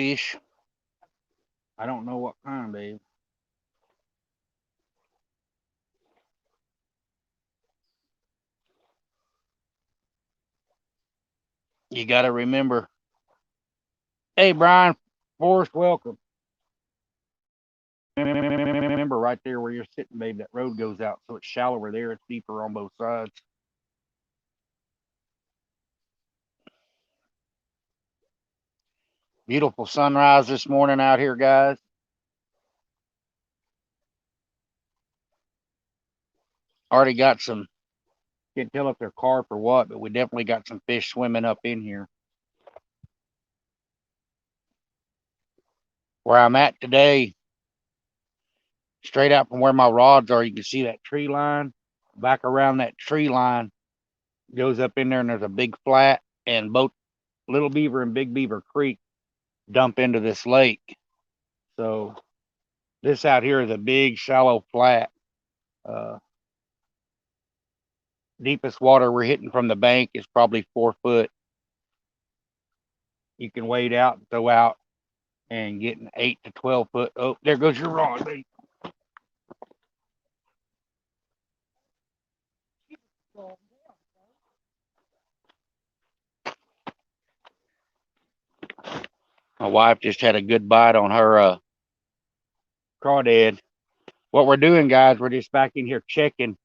fish. I don't know what kind, Dave. You got to remember. Hey, Brian, Forrest, welcome. Remember right there where you're sitting, babe, that road goes out, so it's shallower there. It's deeper on both sides. Beautiful sunrise this morning out here, guys. Already got some, can't tell if they're carp or what, but we definitely got some fish swimming up in here. Where I'm at today, straight out from where my rods are, you can see that tree line. Back around that tree line goes up in there, and there's a big flat, and both Little Beaver and Big Beaver Creek dump into this lake. So this out here is a big shallow flat. Uh, Deepest water we're hitting from the bank is probably 4 foot. You can wade out and throw out and get an 8 to 12 foot. Oh, there goes your rod. My wife just had a good bite on her crawdad. What we're doing, guys, we're just back in here checking.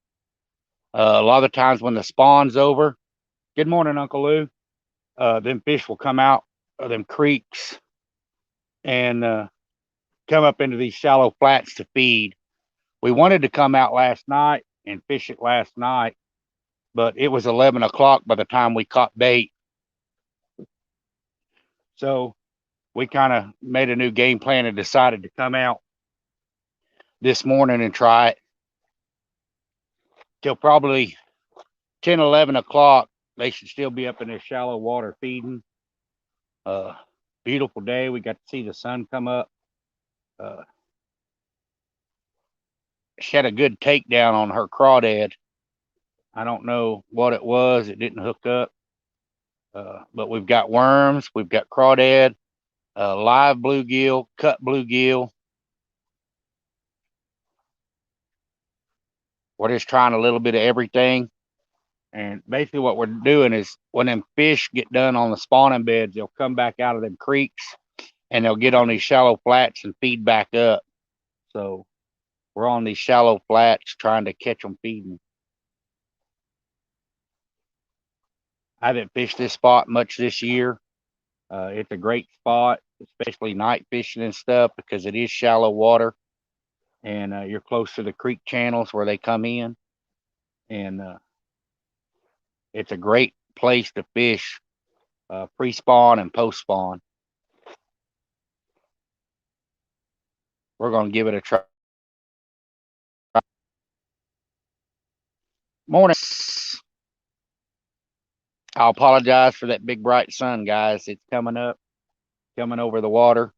A lot of the times when the spawn's over, good morning, Uncle Lou. Them fish will come out of them creeks and come up into these shallow flats to feed. We wanted to come out last night and fish it last night, but it was 11 o'clock by the time we caught bait. So we kind of made a new game plan and decided to come out this morning and try it till probably 10, 11 o'clock. They should still be up in this shallow water feeding. Beautiful day. We got to see the sun come up. She had a good takedown on her crawdad. I don't know what it was. It didn't hook up. But we've got worms. We've got crawdad, live bluegill, cut bluegill. We're just trying a little bit of everything. And basically what we're doing is when them fish get done on the spawning beds, they'll come back out of them creeks and they'll get on these shallow flats and feed back up. So we're on these shallow flats trying to catch them feeding. I haven't fished this spot much this year. It's a great spot, especially night fishing and stuff, because it is shallow water and you're close to the creek channels where they come in. And it's a great place to fish pre-spawn and post-spawn. We're going to give it a try. Morning. I apologize for that big bright sun, guys. It's coming up, coming over the water.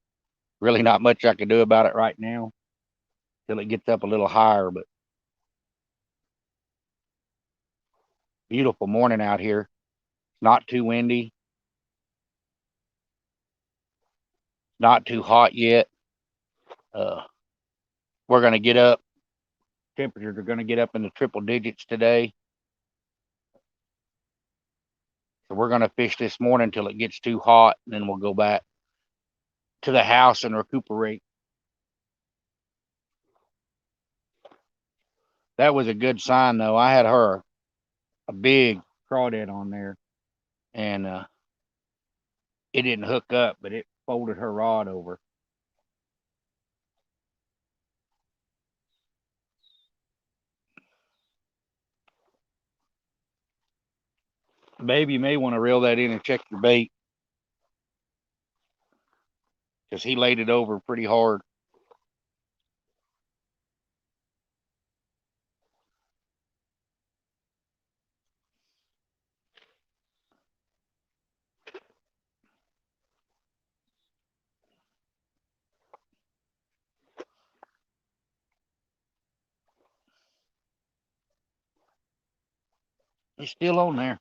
Really not much I can do about it right now till it gets up a little higher, but beautiful morning out here. Not too windy. Not too hot yet. We're going to get up. Temperatures are going to get up in the triple digits today. So we're going to fish this morning until it gets too hot, and then we'll go back to the house and recuperate. That was a good sign, though. I had her a big crawdad on there, and it didn't hook up, but it folded her rod over. Babe, you may want to reel that in and check your bait, because he laid it over pretty hard. He's still on there.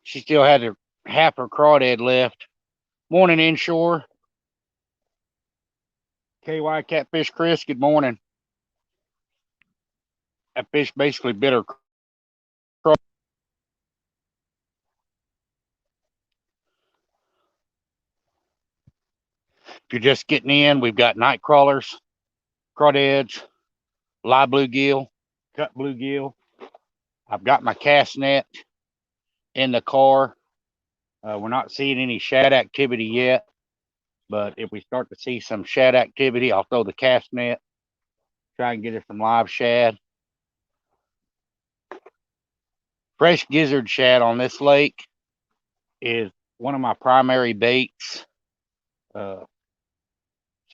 She still had half her crawdad left. Morning, inshore. KY Catfish Chris, good morning. That fish basically bit her crawdad. If you're just getting in, we've got night crawlers, crawdads, live bluegill, cut bluegill. I've got my cast net in the car. We're not seeing any shad activity yet, but if we start to see some shad activity, I'll throw the cast net, try and get us some live shad. Fresh gizzard shad on this lake is one of my primary baits because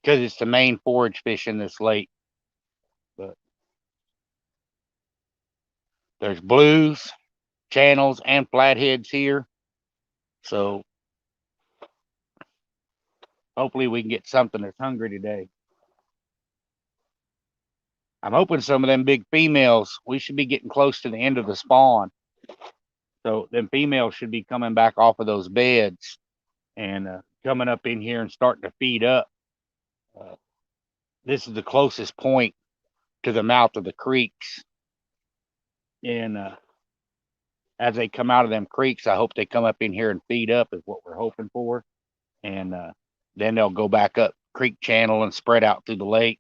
it's the main forage fish in this lake. But there's blues, channels, and flatheads here. So hopefully we can get something that's hungry today. I'm hoping some of them big females, we should be getting close to the end of the spawn. So them females should be coming back off of those beds and coming up in here and starting to feed up. This is the closest point to the mouth of the creeks. And as they come out of them creeks, I hope they come up in here and feed up is what we're hoping for. And then they'll go back up creek channel and spread out through the lake.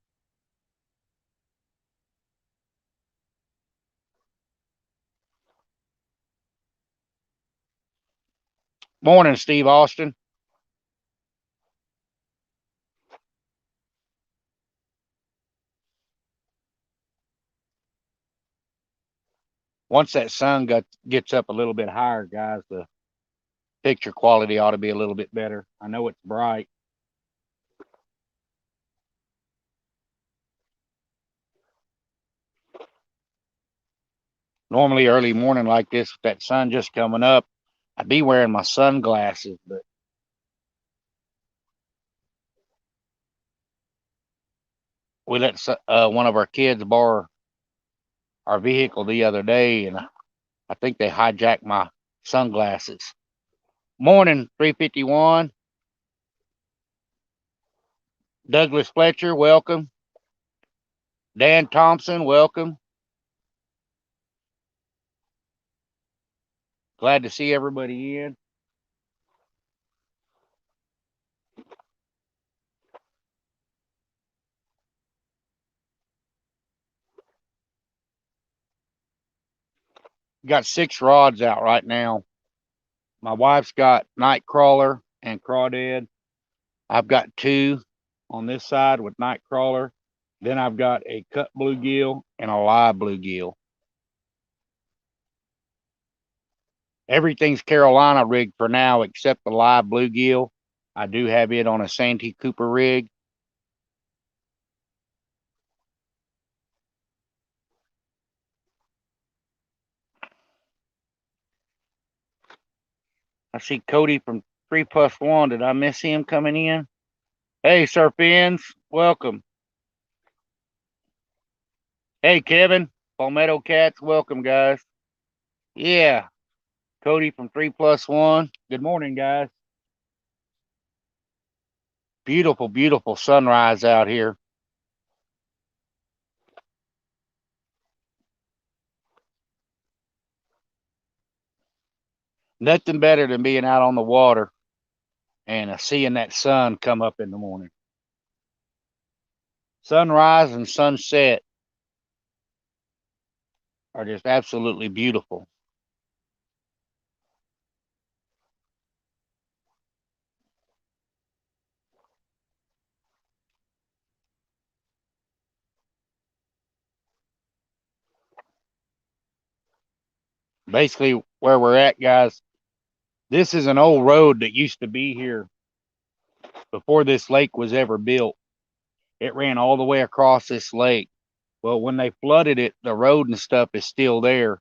Morning, Steve Austin. Once that sun gets up a little bit higher, guys, the picture quality ought to be a little bit better. I know it's bright. Normally early morning like this, with that sun just coming up, I'd be wearing my sunglasses, but we let one of our kids borrow our vehicle the other day, and I think they hijacked my sunglasses. Morning, 351. Douglas Fletcher, welcome. Dan Thompson, welcome. Glad to see everybody in. Got 6 rods out right now. My wife's got night crawler and crawdad. I've got 2 on this side with night crawler. Then I've got a cut bluegill and a live bluegill. Everything's Carolina rigged for now except the live bluegill. I do have it on a Santee Cooper rig. I see Cody from 3+1. Did I miss him coming in? Hey, Sir Fins, welcome. Hey, Kevin, Palmetto Cats, welcome, guys. Yeah, Cody from 3+1. Good morning, guys. Beautiful, beautiful sunrise out here. Nothing better than being out on the water and seeing that sun come up in the morning. Sunrise and sunset are just absolutely beautiful. Basically, where we're at, guys, this is an old road that used to be here before this lake was ever built. It ran all the way across this lake. Well, when they flooded it, the road and stuff is still there.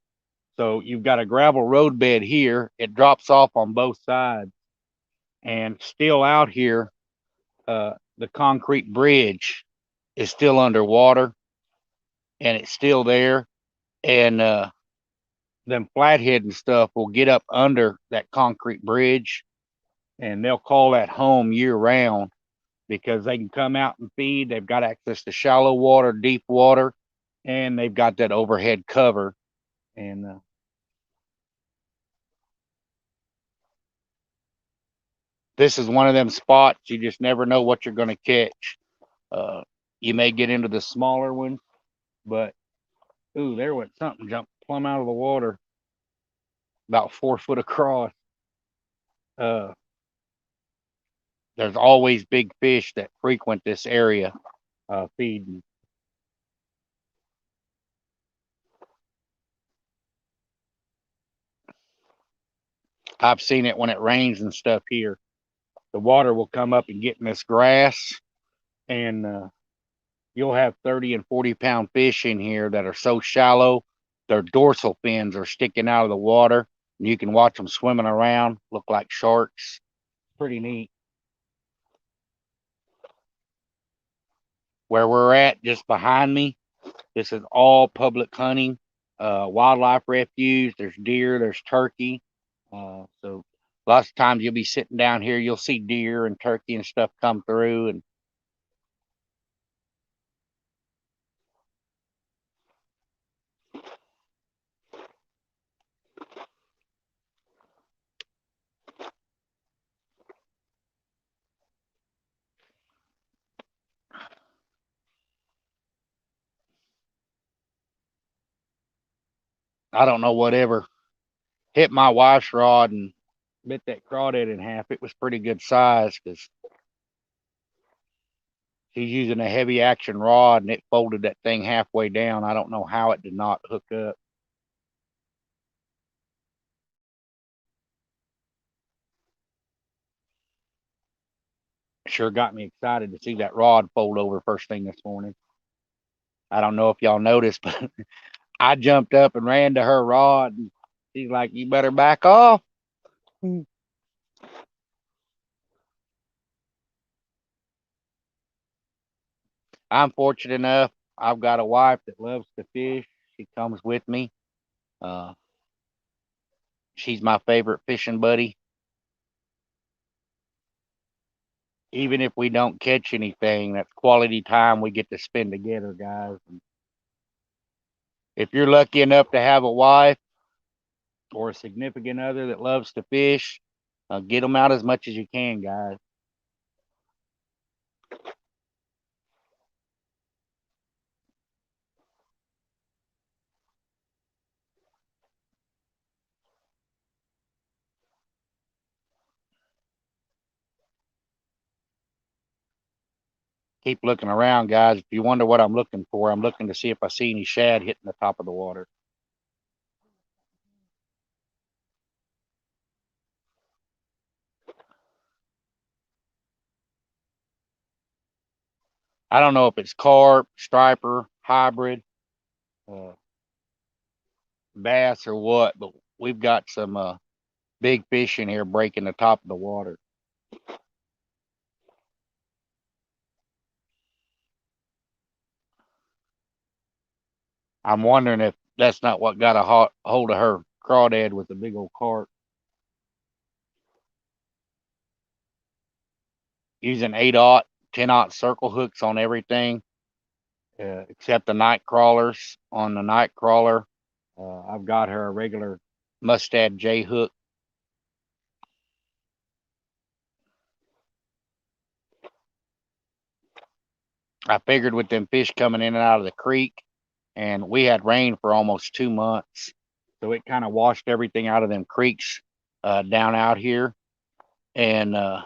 So you've got a gravel road bed here. It drops off on both sides. And still out here, the concrete bridge is still underwater and it's still there. And them flathead and stuff will get up under that concrete bridge and they'll call that home year round because they can come out and feed. They've got access to shallow water, deep water, and they've got that overhead cover. And this is one of them spots you just never know what you're going to catch. Uh, you may get into the smaller ones, but ooh, there went something jumped plumb out of the water, about 4 foot across. Uh, there's always big fish that frequent this area feeding. I've seen it when it rains and stuff here. The water will come up and get in this grass, and you'll have 30 and 40 pound fish in here that are so shallow, their dorsal fins are sticking out of the water, and you can watch them swimming around, look like sharks. Pretty neat. Where we're at, just behind me, this is all public hunting, wildlife refuge. There's deer, there's turkey. So lots of times you'll be sitting down here, you'll see deer and turkey and stuff come through. And I don't know whatever hit my wife's rod and bit that crawdad in half. It was pretty good size because she's using a heavy action rod and it folded that thing halfway down. I don't know how it did not hook up. Sure got me excited to see that rod fold over first thing this morning. I don't know if y'all noticed, but I jumped up and ran to her rod and she's like, "You better back off." I'm fortunate enough. I've got a wife that loves to fish. She comes with me. Uh, she's my favorite fishing buddy. Even if we don't catch anything, that's quality time we get to spend together, guys. And if you're lucky enough to have a wife or a significant other that loves to fish, get them out as much as you can, guys. Keep looking around, guys. If you wonder what I'm looking for, I'm looking to see if I see any shad hitting the top of the water. I don't know if it's carp, striper, hybrid, uh, bass, or what, but we've got some big fish in here breaking the top of the water. I'm wondering if that's not what got a hold of her crawdad with the big old carp. Using 8/0, 10/0 circle hooks on everything, except the night crawlers. On the night crawler, I've got her a regular Mustad J hook. I figured with them fish coming in and out of the creek, and we had rain for almost 2 months, so it kind of washed everything out of them creeks down out here. And a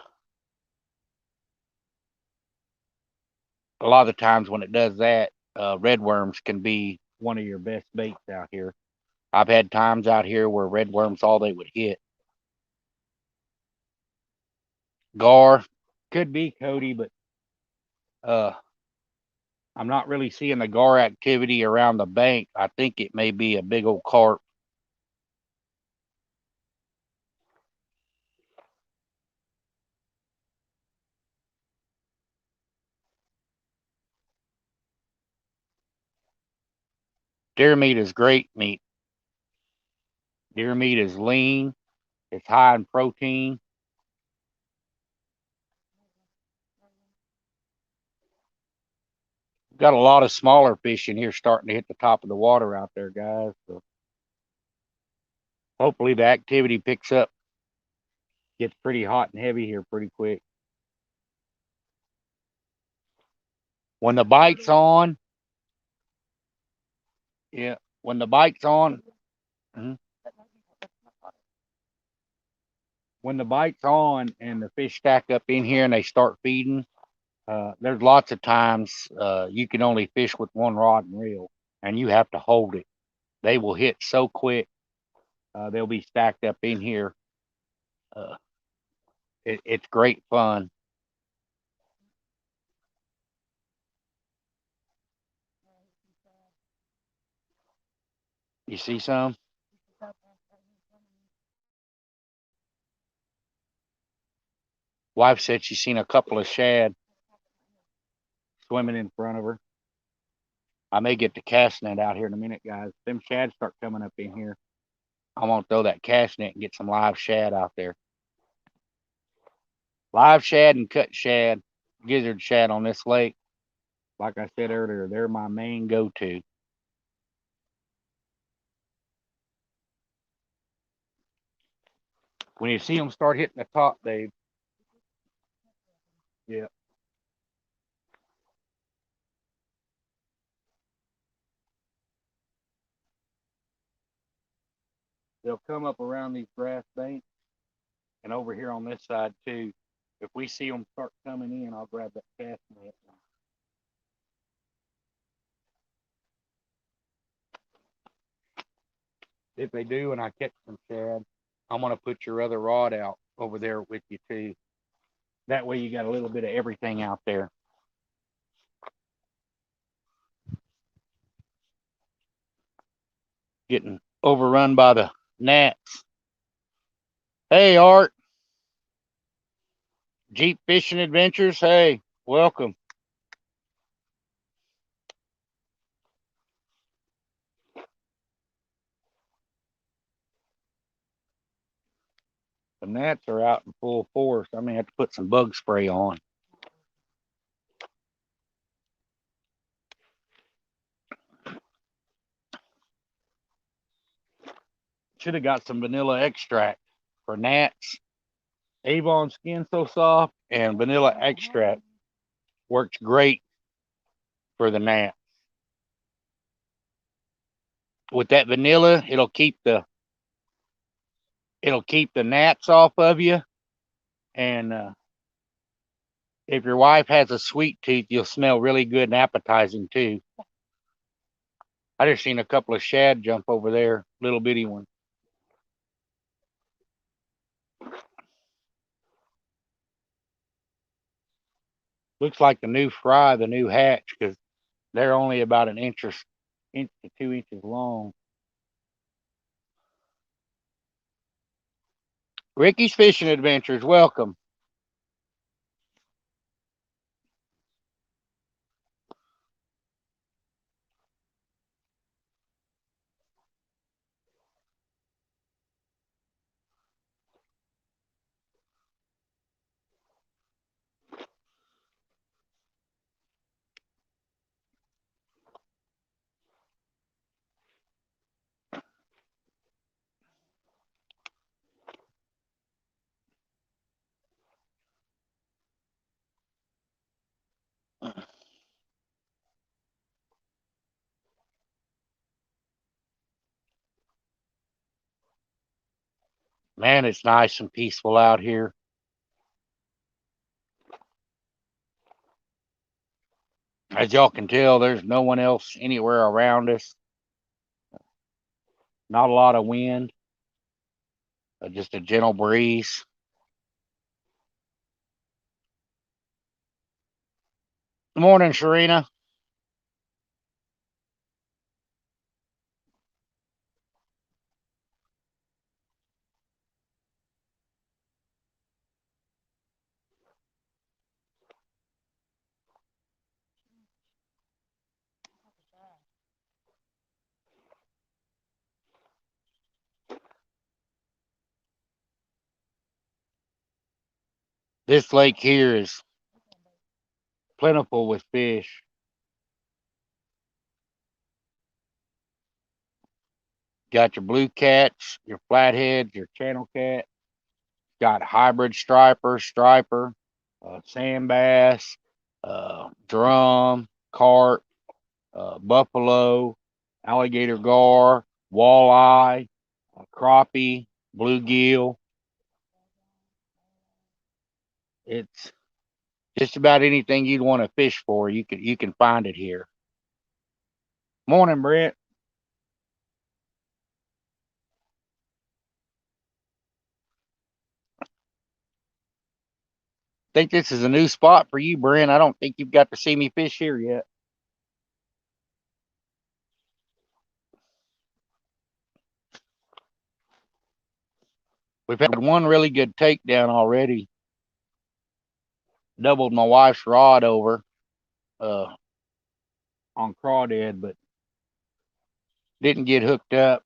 lot of the times when it does that, red worms can be one of your best baits out here. I've had times out here where redworms all they would hit. Gar could be Cody, but uh, I'm not really seeing the gar activity around the bank. I think it may be a big old carp. Deer meat is great meat. Deer meat is lean. It's high in protein. Got a lot of smaller fish in here starting to hit the top of the water out there, guys. So hopefully the activity picks up. Gets pretty hot and heavy here pretty quick. When the bite's on, yeah, when the bite's on, mhm. When the bite's on and the fish stack up in here and they start feeding, there's lots of times you can only fish with one rod and reel, and you have to hold it. They will hit so quick. They'll be stacked up in here. Uh, it's great fun. You see some? Wife said she's seen a couple of shad swimming in front of her. I may get the cast net out here in a minute, guys. Them shad start coming up in here. I want to throw that cast net and get some live shad out there. Live shad and cut shad, gizzard shad on this lake. Like I said earlier, they're my main go-to. When you see them start hitting the top, Dave, yeah, they'll come up around these grass banks and over here on this side too. If we see them start coming in, I'll grab that cast net. If they do and I catch some shad, I'm gonna put your other rod out over there with you too. That way you got a little bit of everything out there. Getting overrun by the gnats. Hey Art, Jeep Fishing Adventures. Hey, welcome. The gnats are out in full force. I may have to put some bug spray on. Should have got some vanilla extract for gnats. Avon Skin So Soft and vanilla extract works great for the gnat. With that vanilla, it'll keep the gnats off of you. And if your wife has a sweet tooth, you'll smell really good and appetizing too. I just seen a couple of shad jump over there, little bitty ones. Looks like the new fry, the new hatch, because they're only about an inch to 2 inches long. Ricky's Fishing Adventures, welcome. Man, it's nice and peaceful out here. As y'all can tell, there's no one else anywhere around us. Not a lot of wind, just a gentle breeze. Good morning, Sharina. This lake here is plentiful with fish. Got your blue cats, your flatheads, your channel cat. Got hybrid striper, sand bass, drum, carp, buffalo, alligator gar, walleye, crappie, bluegill. It's just about anything you'd want to fish for. You can find it here. Morning, Brent. Think this is a new spot for you, Brent. I don't think you've got to see me fish here yet. We've had one really good takedown already. Doubled my wife's rod over uh, on crawdad, but didn't get hooked up.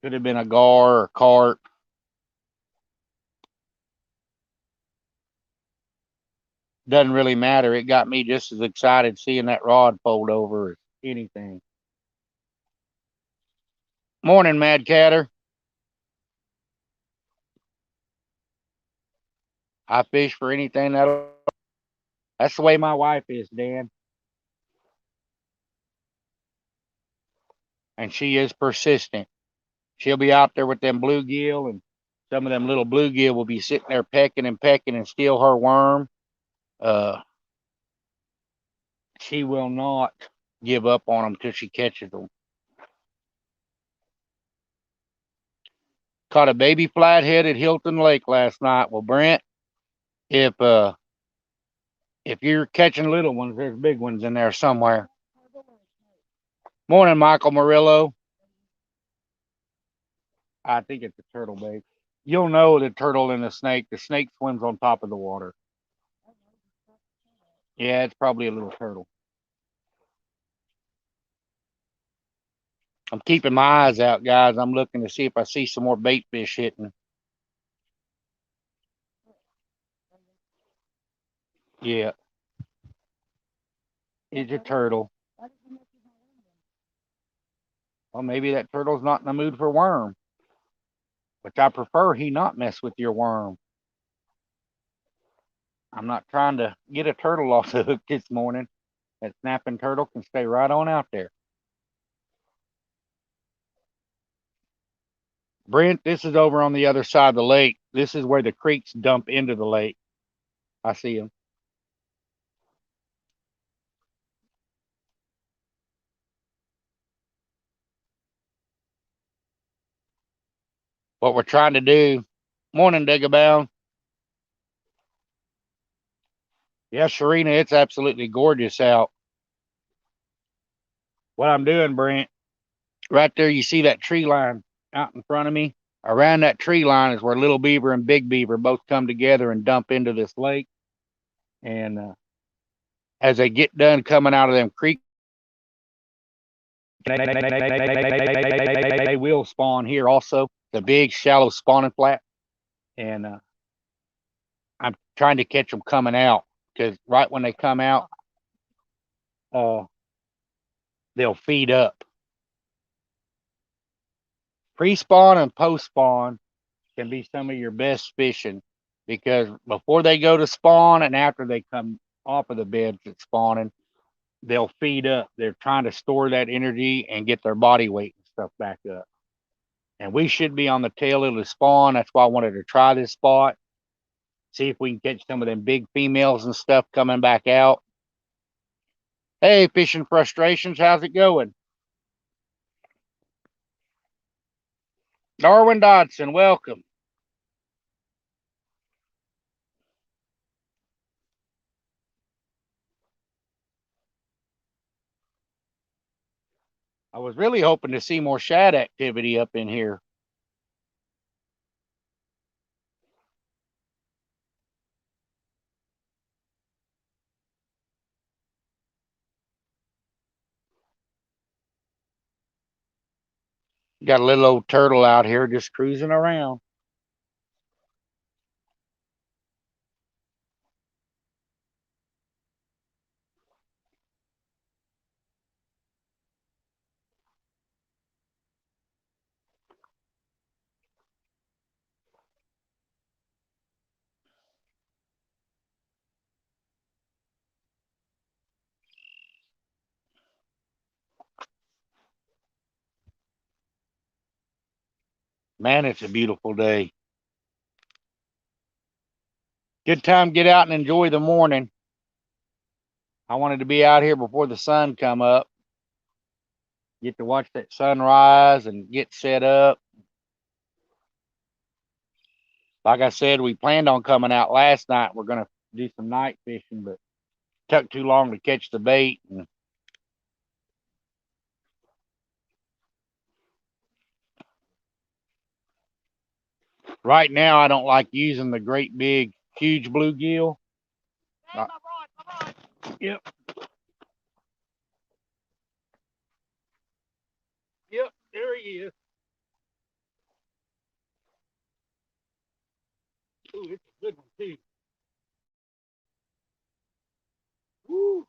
Could have been a gar or carp. Doesn't really matter. It got me just as excited seeing that rod fold over as anything. Morning, Mad Catter. I fish for anything that'll. That's the way my wife is, Dan. And she is persistent. She'll be out there with them bluegill, and some of them little bluegill will be sitting there pecking and steal her worm. Uh, she will not give up on them till she catches them. Caught a baby flathead at Hilton Lake last night. Well, Brent, if you're catching little ones, there's big ones in there somewhere. Morning, Michael Murillo. I think it's a turtle bait. You'll know the turtle and the snake. The snake swims on top of the water. Yeah, it's probably a little turtle. I'm keeping my eyes out, guys. I'm looking to see if I see some more bait fish hitting. Yeah, it's a turtle. Well, maybe that turtle's not in the mood for worm, which I prefer he not mess with your worm. I'm not trying to get a turtle off the hook this morning. That snapping turtle can stay right on out there. Brent, this is over on the other side of the lake. This is where the creeks dump into the lake. I see them. What we're trying to do. Morning, Diggabound. Yeah, Sharina, it's absolutely gorgeous out. What I'm doing, Brent, right there, you see that tree line out in front of me? Around that tree line is where Little Beaver and Big Beaver both come together and dump into this lake. And as they get done coming out of them creeks, they will spawn here also. The big, shallow spawning flat. And I'm trying to catch them coming out because right when they come out, they'll feed up. Pre-spawn and post-spawn can be some of your best fishing because before they go to spawn and after they come off of the beds at spawning, they'll feed up. They're trying to store that energy and get their body weight and stuff back up. And we should be on the tail of the spawn. That's why I wanted to try this spot. See if we can catch some of them big females and stuff coming back out. Hey, Fishing Frustrations, how's it going? Darwin Dodson, welcome. I was really hoping to see more shad activity up in here. Got a little old turtle out here just cruising around. Man, it's a beautiful day. Good time to get out and enjoy the morning. I wanted to be out here before the sun come up. Get to watch that sunrise and get set up. Like I said, we planned on coming out last night. We're going to do some night fishing, but took too long to catch the bait. And right now, I don't like using the great big, huge bluegill. Hey, my rod. Yep. Yep, there he is. Ooh, it's a good one, too. Woo.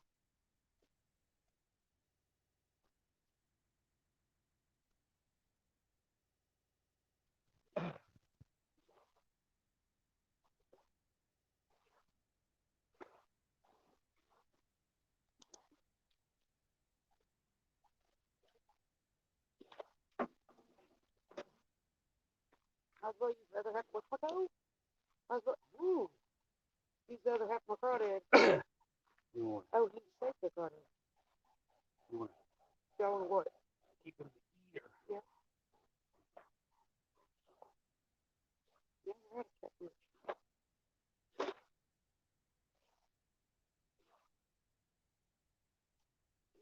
How's the other half of my toe? How's the, ooh, he's the other half of my crawdad. Oh, he's safe the crawdad. You want to show him what? Keep him here. Yeah. Yeah, I had to check this.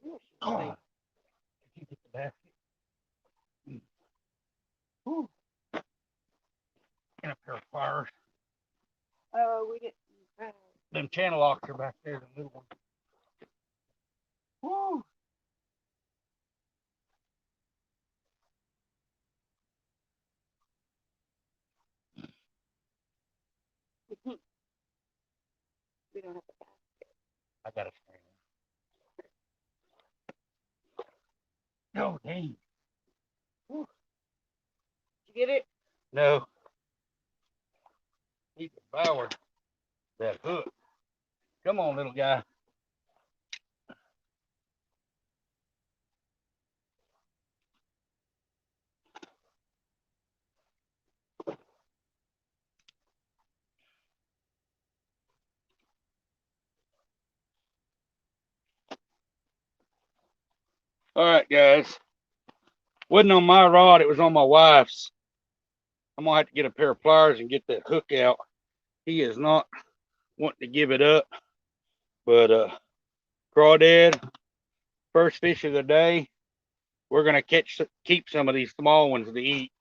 Yeah, she's safe. Did you get the basket? Ooh. And a pair of pliers. We didn't. Them channel locks are back there, the little one. Woo! We don't have to pass. I got a stand. No, dang. Woo. Did you get it? No. He devoured that hook. Come on, little guy. All right, guys. Wasn't on my rod, it was on my wife's. I'm gonna have to get a pair of pliers and get that hook out. He is not wanting to give it up. But crawdad, first fish of the day. We're gonna keep some of these small ones to eat.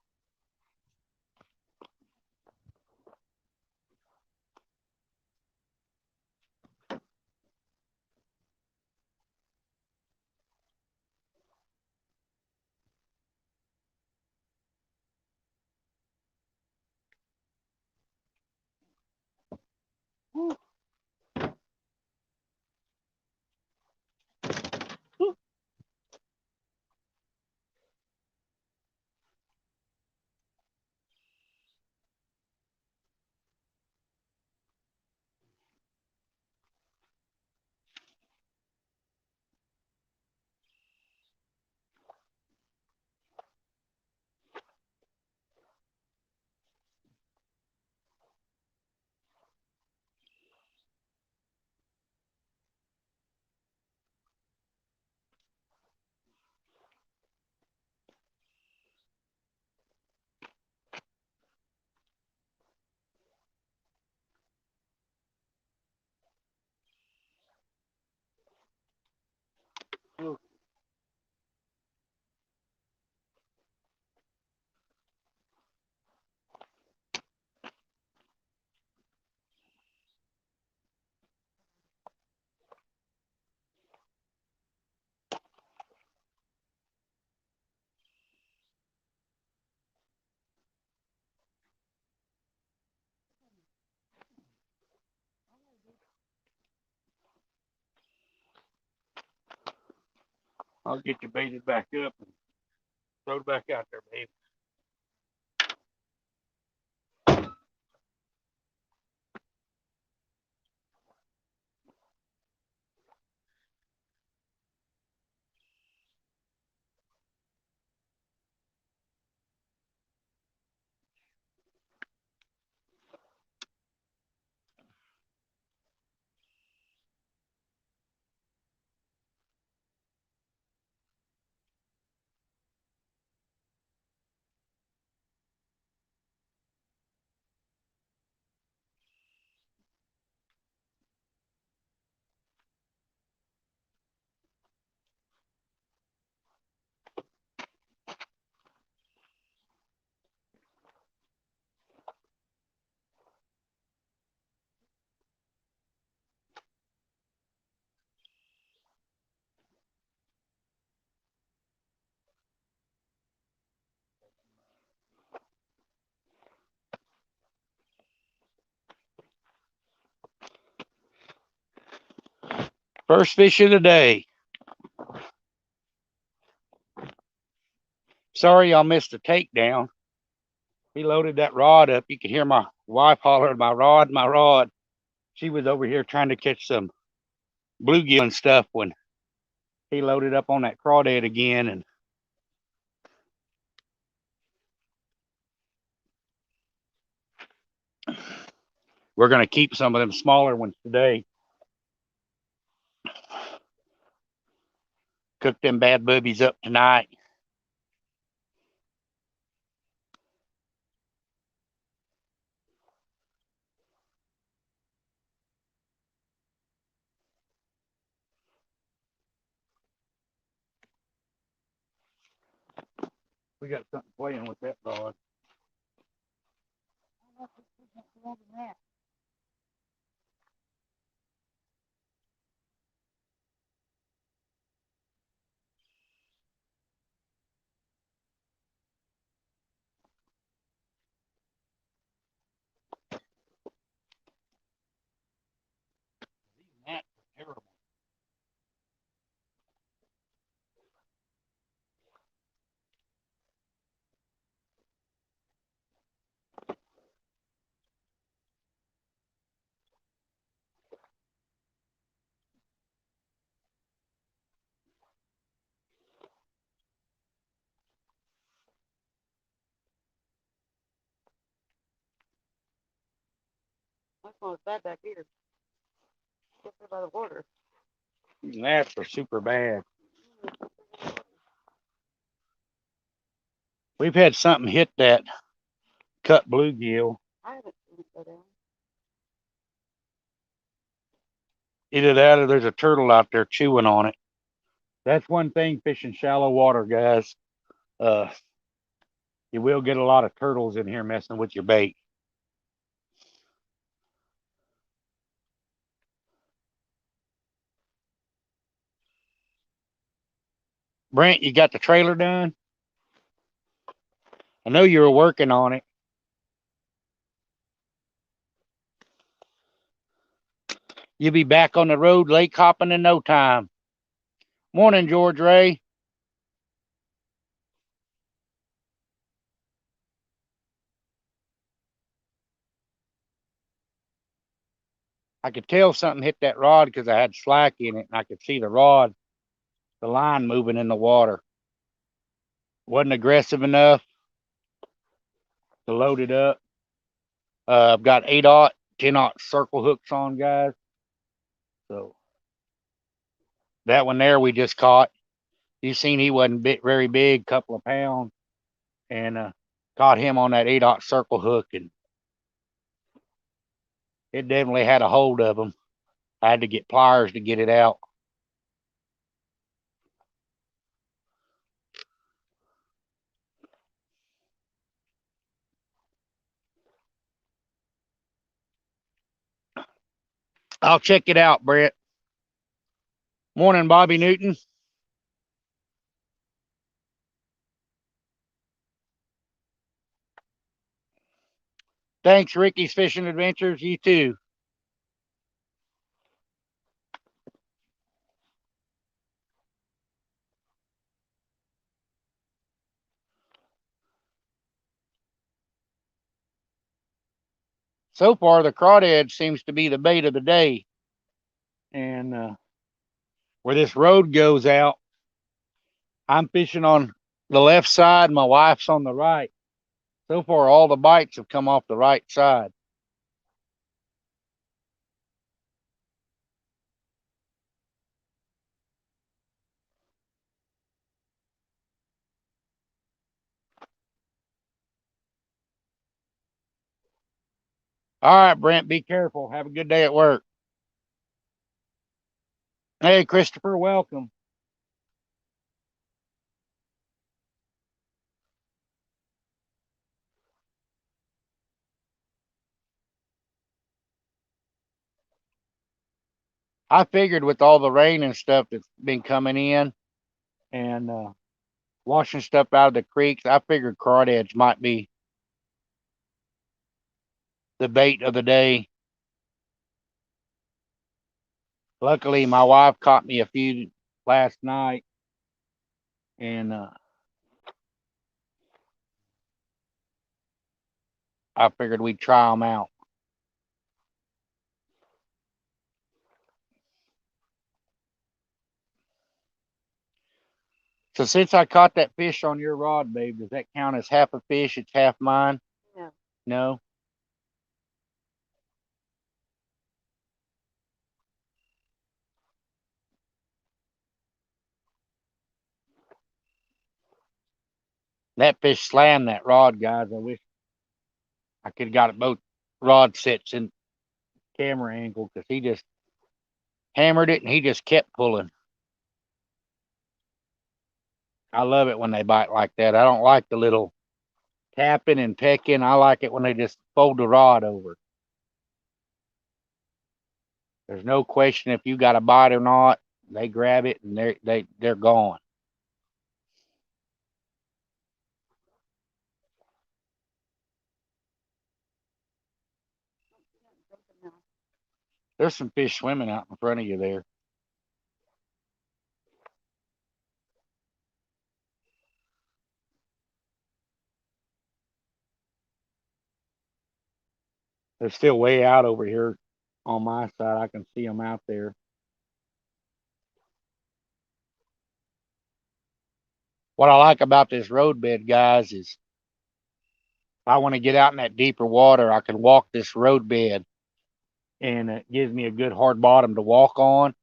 Woo. Woo. I'll get you baited back up and throw it back out there, babe. First fish of the day. Sorry y'all missed the takedown. We loaded that rod up. You could hear my wife hollering, my rod, my rod. She was over here trying to catch some bluegill and stuff when he loaded up on that crawdad again. And we're going to keep some of them smaller ones today. Cook them bad boobies up tonight. We got something playing with that rod. These gnats are terrible. That's not bad back here. Just by the water. These gnats are super bad. We've had something hit that cut bluegill. I haven't seen it go down. Either that or there's a turtle out there chewing on it. That's one thing fishing shallow water, guys. You will get a lot of turtles in here messing with your bait. Brent, you got the trailer done? I know you were working on it. You'll be back on the road lake hopping in no time. Morning, George Ray. I could tell something hit that rod because I had slack in it, and I could see the rod, the line moving in the water. Wasn't aggressive enough to load it up. I've got 8/0, 10/0 circle hooks on, guys. So that one there we just caught. You seen he wasn't very big, couple of pounds, and caught him on that 8/0 circle hook, and it definitely had a hold of him. I had to get pliers to get it out. I'll check it out, Brett. Morning, Bobby Newton. Thanks, Ricky's Fishing Adventures. You too. So far, the crawdad seems to be the bait of the day. And where this road goes out, I'm fishing on the left side, my wife's on the right. So far, all the bites have come off the right side. All right, Brent, be careful. Have a good day at work. Hey, Christopher, welcome. I figured with all the rain and stuff that's been coming in and washing stuff out of the creeks, I figured crawdads might be the bait of the day. Luckily, my wife caught me a few last night, and I figured we'd try them out. So since I caught that fish on your rod, babe, does that count as half a fish? It's half mine? No. No? That fish slammed that rod, guys. I wish I could have got it both rod sets in camera angle because he just hammered it and he just kept pulling. I love it when they bite like that. I don't like the little tapping and pecking. I like it when they just fold the rod over. There's no question if you got a bite or not. They grab it and they're gone. There's some fish swimming out in front of you there. They're still way out over here on my side. I can see them out there. What I like about this road bed, guys, is if I want to get out in that deeper water, I can walk this road bed and it gives me a good hard bottom to walk on.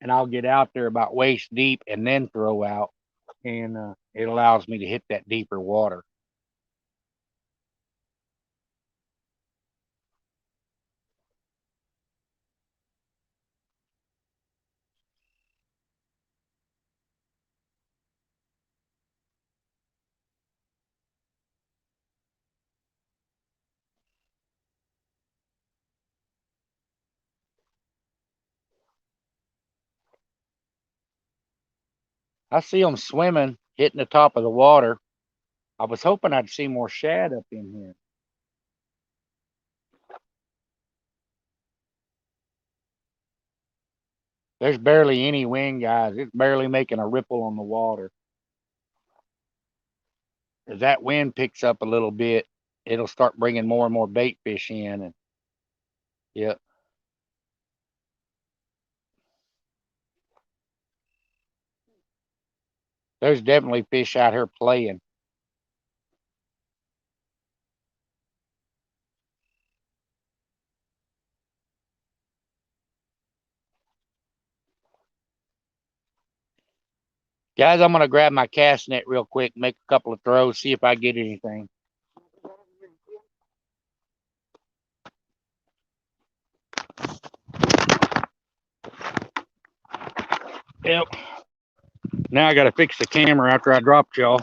And I'll get out there about waist deep and then throw out. And it allows me to hit that deeper water. I see them swimming, hitting the top of the water. I was hoping I'd see more shad up in here. There's barely any wind, guys. It's barely making a ripple on the water. As that wind picks up a little bit, it'll start bringing more and more bait fish in. And yeah, there's definitely fish out here playing. Guys, I'm gonna grab my cast net real quick, make a couple of throws, see if I get anything. Yep. Now I gotta fix the camera after I dropped y'all.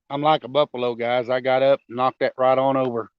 I'm like a buffalo, guys. I got up, knocked that right on over.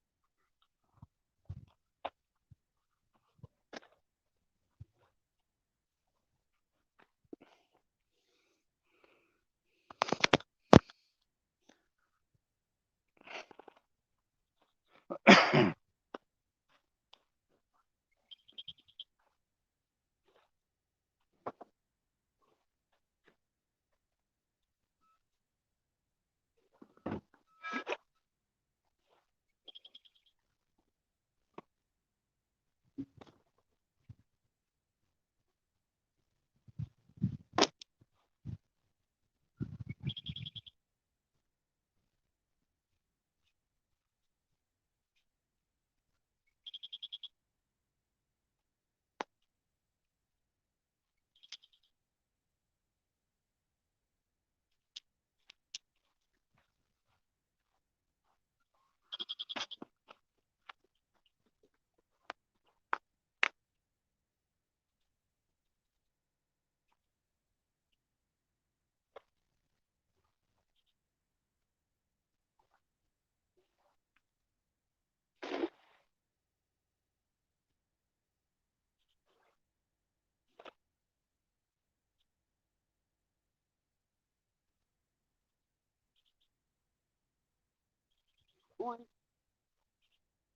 One.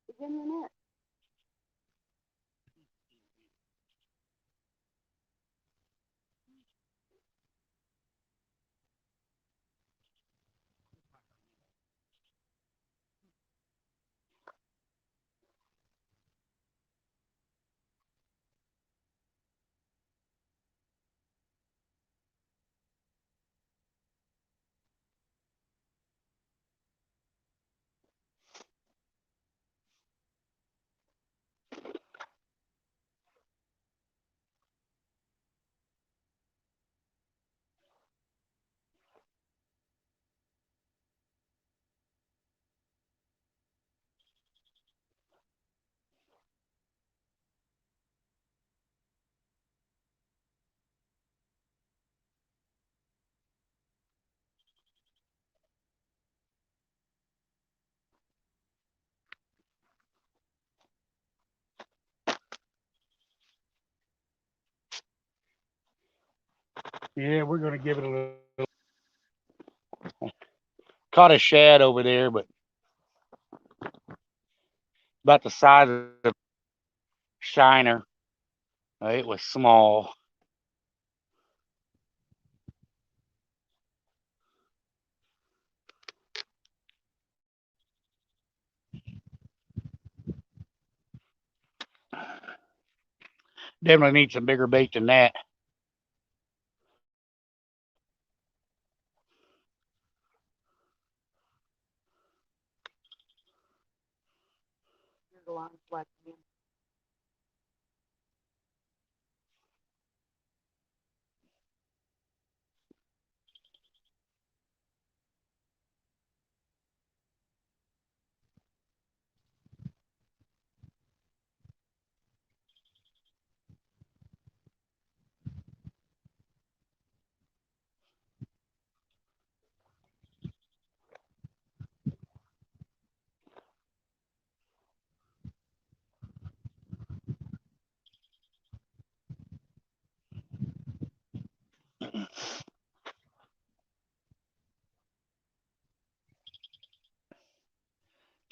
It's in the net. Yeah, we're gonna give it a little. Caught a shad over there, but about the size of a shiner. It was small. Definitely need some bigger bait than that. Here's the line flat again.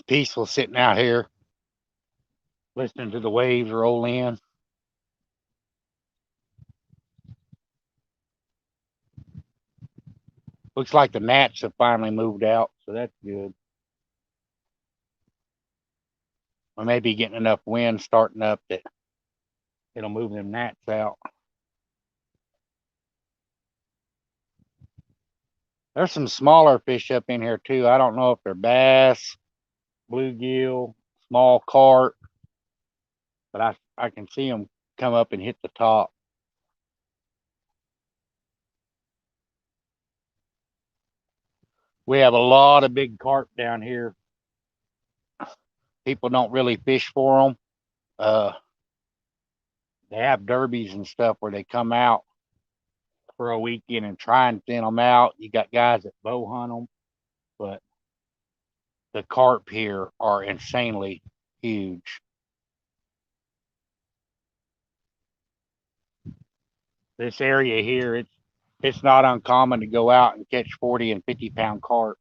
Peaceful sitting out here, listening to the waves roll in. Looks like the gnats have finally moved out, so that's good. We may be getting enough wind starting up that it'll move them gnats out. There's some smaller fish up in here too. I don't know if they're bass, bluegill, small carp, but I can see them come up and hit the top. We have a lot of big carp down here. People don't really fish for them. Uh, they have derbies and stuff where they come out for a weekend and try and thin them out. You got guys that bow hunt them, but the carp here are insanely huge. This area here, it's not uncommon to go out and catch 40 and 50 pound carp.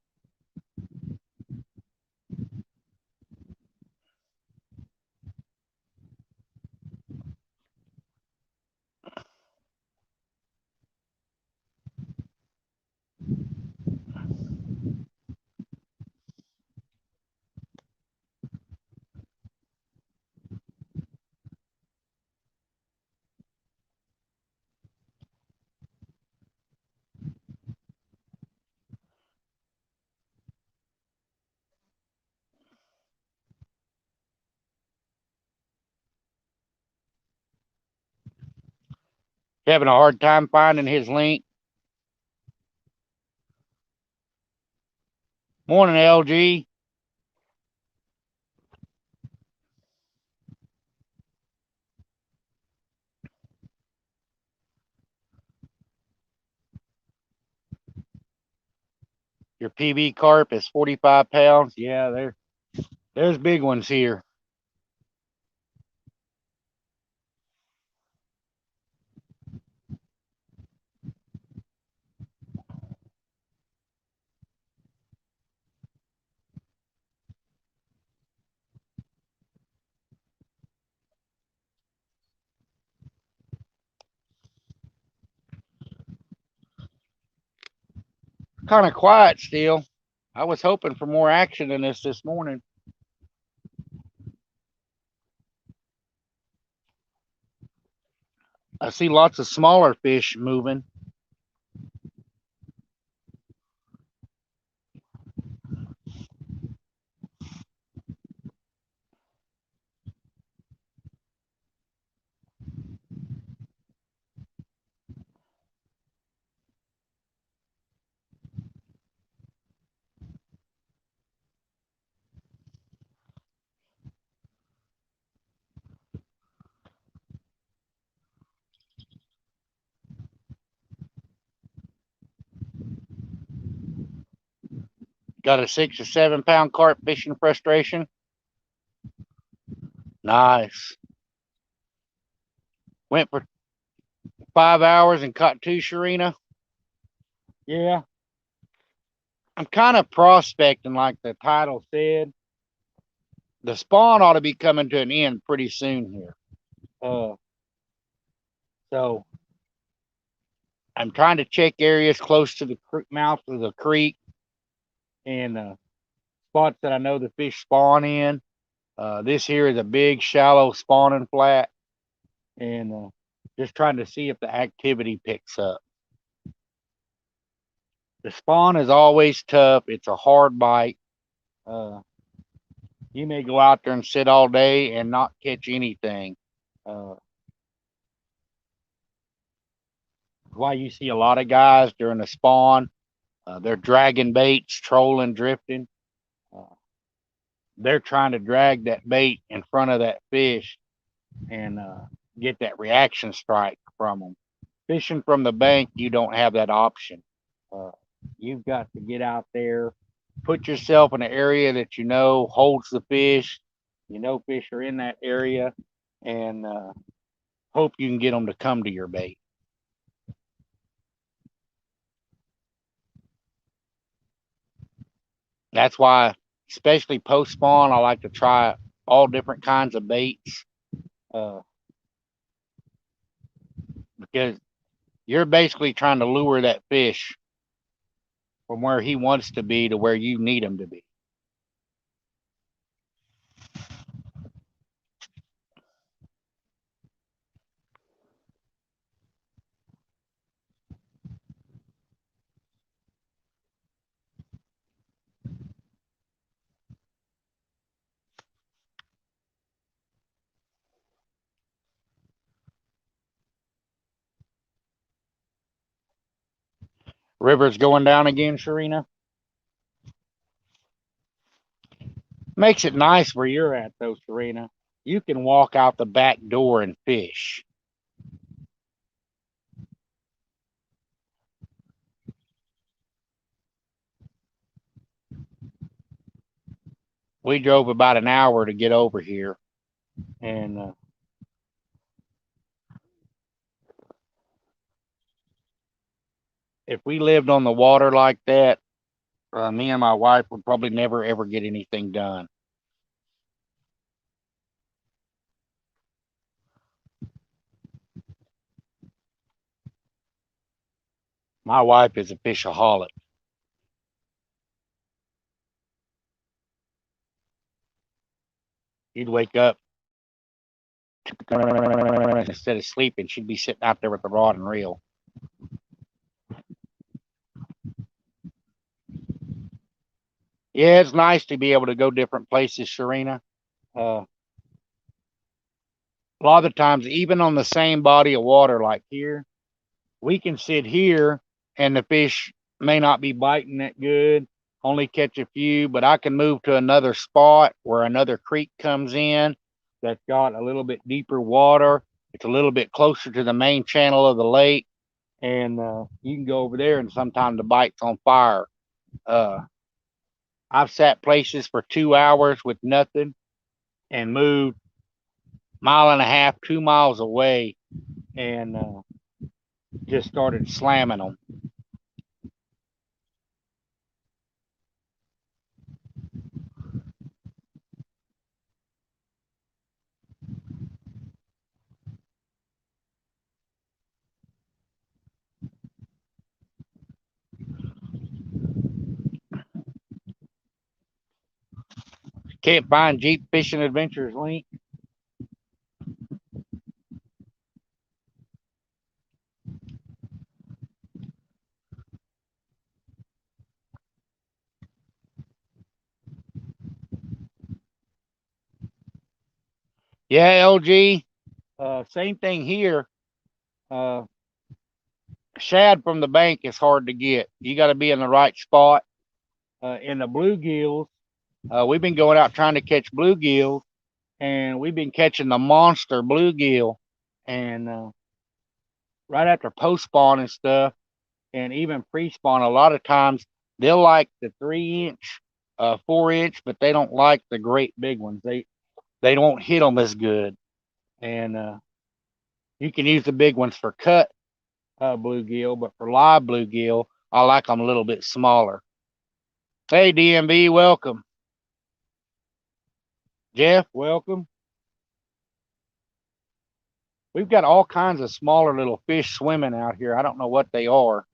Having a hard time finding his link. Morning, LG. Your PB carp is 45 pounds. Yeah, there's big ones here. Kind of quiet still. I was hoping for more action in this morning. I see lots of smaller fish moving. Got a 6 or 7 pound carp fishing frustration. Nice. Went for 5 hours and caught two, Sharina. Yeah. I'm kind of prospecting, like the title said. The spawn ought to be coming to an end pretty soon here. So I'm trying to check areas close to the mouth of the creek and spots that I know the fish spawn in. This here is a big, shallow spawning flat, and just trying to see if the activity picks up. The spawn is always tough. It's a hard bite. Uh, you may go out there and sit all day and not catch anything. Uh, why you see a lot of guys during the spawn, they're dragging baits, trolling, drifting. Uh, they're trying to drag that bait in front of that fish and get that reaction strike from them. Fishing from the bank, you don't have that option. Uh, you've got to get out there, put yourself in an area that you know holds the fish. You know fish are in that area, and hope you can get them to come to your bait. That's why, especially post spawn, I like to try all different kinds of baits uh, because you're basically trying to lure that fish from where he wants to be to where you need him to be. River's going down again, Sharina. Makes it nice where you're at, though, Serena. You can walk out the back door and fish. We drove about an hour to get over here, and if we lived on the water like that, me and my wife would probably never ever get anything done. My wife is a fishaholic. She'd wake up instead of sleeping. She'd be sitting out there with the rod and reel. Yeah, it's nice to be able to go different places, Serena. A lot of the times, even on the same body of water like here, we can sit here and the fish may not be biting that good, only catch a few, but I can move to another spot where another creek comes in that's got a little bit deeper water. It's a little bit closer to the main channel of the lake, and you can go over there, and sometimes the bite's on fire. Uh, I've sat places for 2 hours with nothing and moved mile and a half, 2 miles away, and just started slamming them. Can't find Jeep Fishing Adventures link. Yeah, LG. Same thing here. Uh, Shad from the bank is hard to get. You got to be in the right spot. In the bluegills, we've been going out trying to catch bluegills, and we've been catching the monster bluegill. And right after post spawn and stuff, and even pre spawn, a lot of times they'll like the 3 inch, 4 inch, but they don't like the great big ones. They don't hit them as good. And you can use the big ones for cut bluegill, but for live bluegill, I like them a little bit smaller. Hey, DMB, welcome. Jeff, welcome. We've got all kinds of smaller little fish swimming out here. I don't know what they are.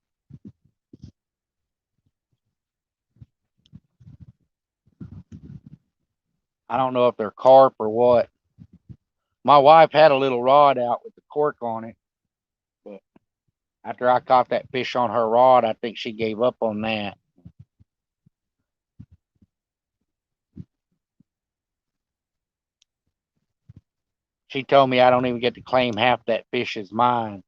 I don't know if they're carp or what. My wife had a little rod out with the cork on it, but after I caught that fish on her rod, I think she gave up on that. She told me I don't even get to claim half that fish as mine.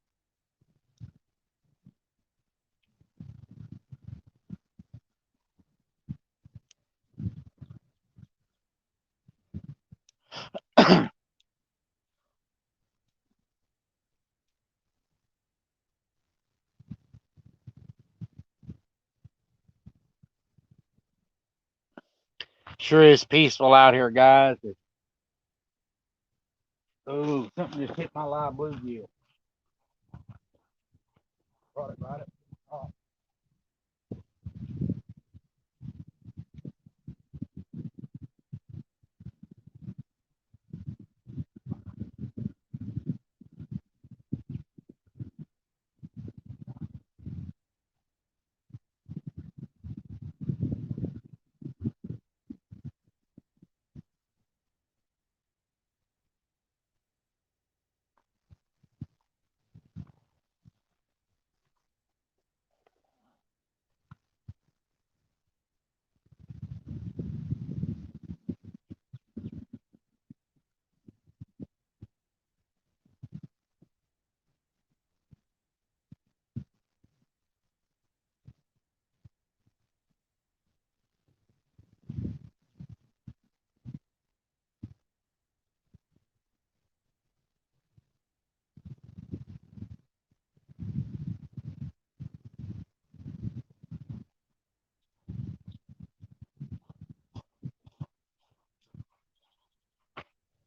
Sure is peaceful out here, guys. Oh, something just hit my live bluegill. Brought it. Oh.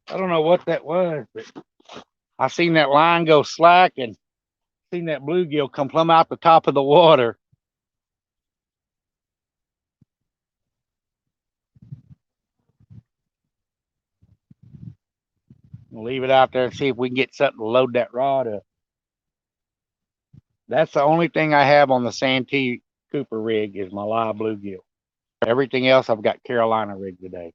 I don't know what that was, but I seen that line go slack and seen that bluegill come plumb out the top of the water. We'll leave it out there and see if we can get something to load that rod up. That's the only thing I have on the Santee Cooper rig is my live bluegill. Everything else I've got Carolina rig today.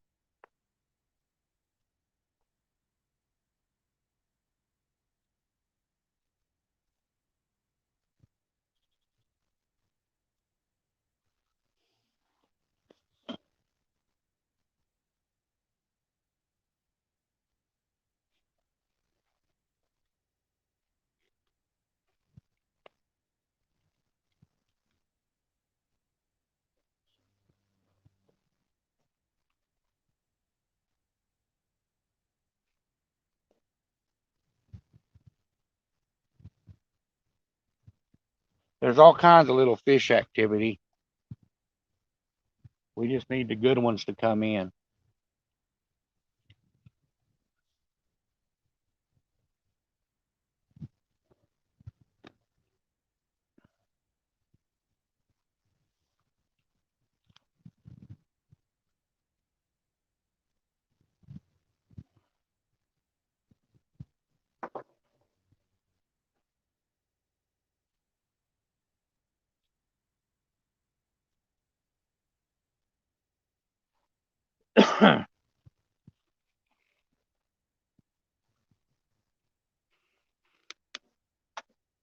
There's all kinds of little fish activity. We just need the good ones to come in.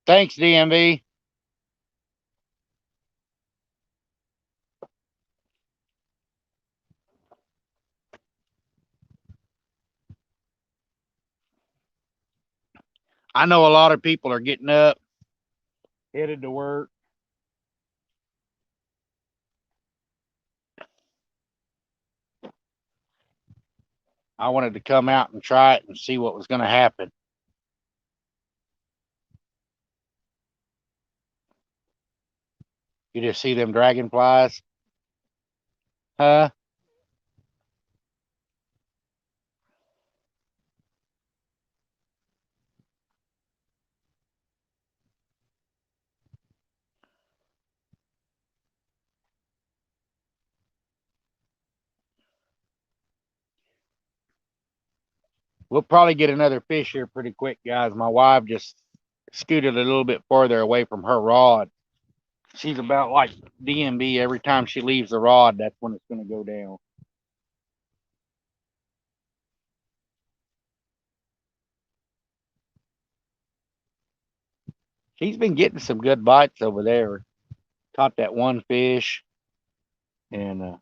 Thanks, DMV. I know a lot of people are getting up, headed to work. I wanted to come out and try it and see what was going to happen. You just see them dragonflies? Huh? We'll probably get another fish here pretty quick, guys. My wife just scooted a little bit farther away from her rod. She's about like DMB. Every time she leaves the rod, that's when it's going to go down. She's been getting some good bites over there. Caught that one fish, and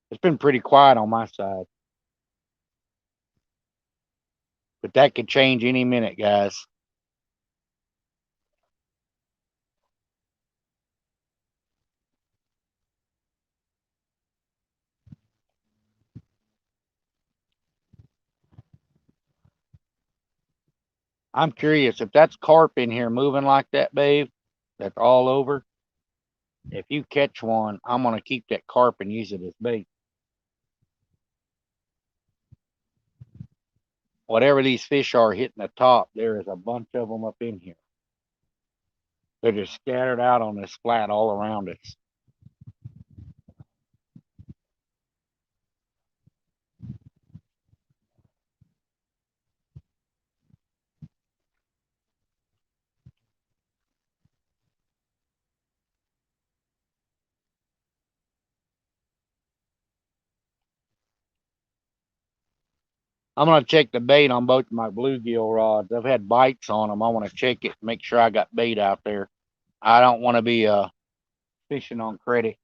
it's been pretty quiet on my side. But that could change any minute, guys. I'm curious if that's carp in here moving like that, babe. That's all over. If you catch one, I'm gonna keep that carp and use it as bait. Whatever these fish are hitting the top, there is a bunch of them up in here. They're just scattered out on this flat all around us. I'm gonna check the bait on both of my bluegill rods. I've had bites on them. I want to check it, make sure I got bait out there. I don't want to be fishing on credit.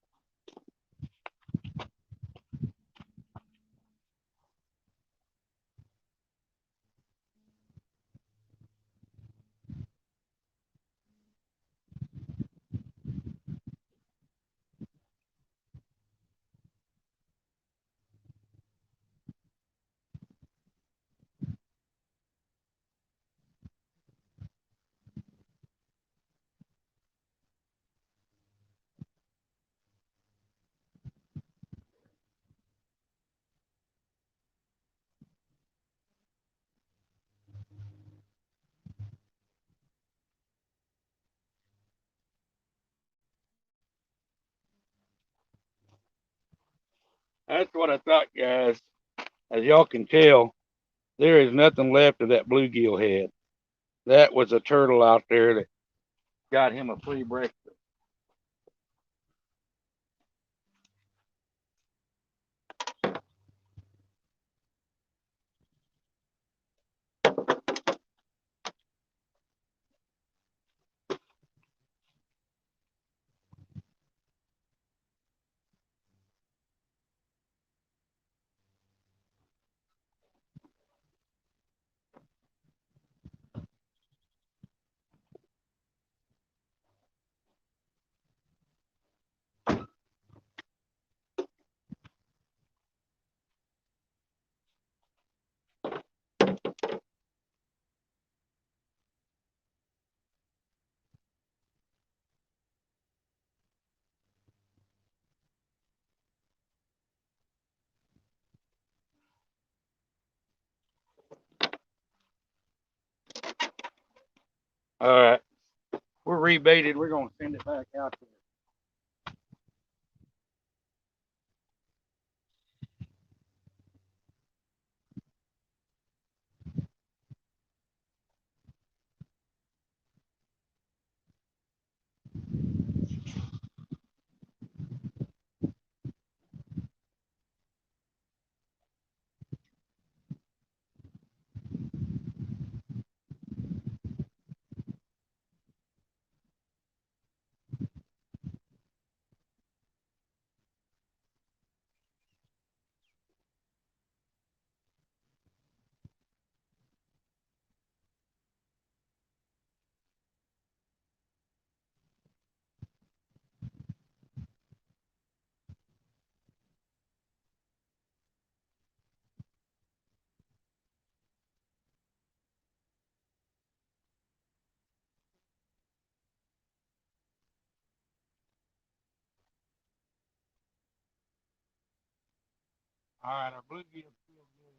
That's what I thought, guys. As y'all can tell, there is nothing left of that bluegill head. That was a turtle out there that got him a free breakfast. All right, we're rebaited. We're gonna send it back out there. All right, our bluegill's still good.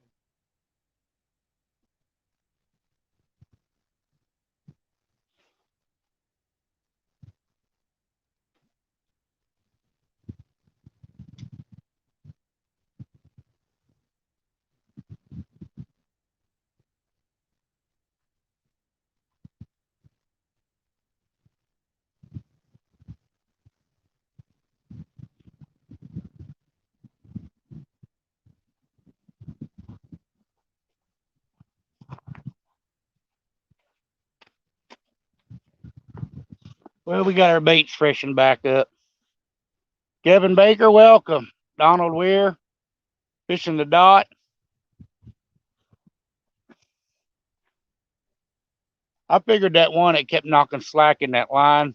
Well, we got our baits freshened back up. Kevin Baker, welcome. Donald Weir, fishing the dot. I figured that one that kept knocking slack in that line,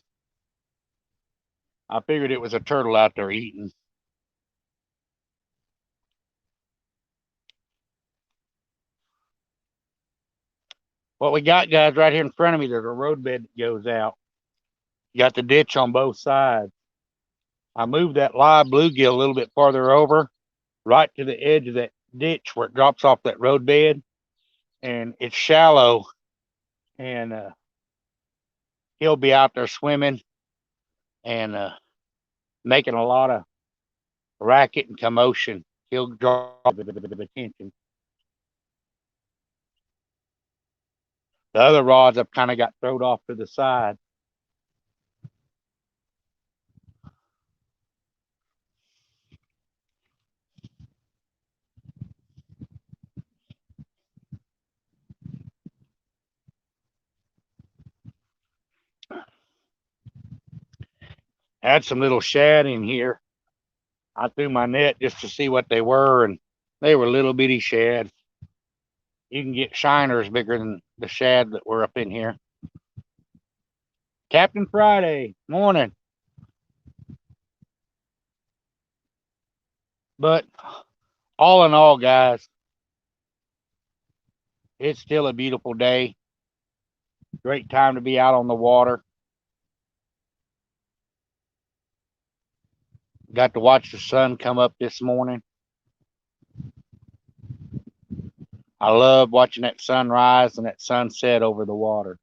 I figured it was a turtle out there eating. What we got, guys, right here in front of me, there's a roadbed that goes out. You got the ditch on both sides. I moved that live bluegill a little bit farther over, right to the edge of that ditch where it drops off that roadbed, and it's shallow, and he'll be out there swimming and making a lot of racket and commotion. He'll draw a bit of attention. The other rods I've kind of got thrown off to the side. Had some little shad in here. I threw my net just to see what they were, and they were little bitty shad. You can get shiners bigger than the shad that were up in here. Captain Friday, morning. But all in all, guys, it's still a beautiful day. Great time to be out on the water. Got to watch the sun come up this morning. I love watching that sunrise and that sunset over the water.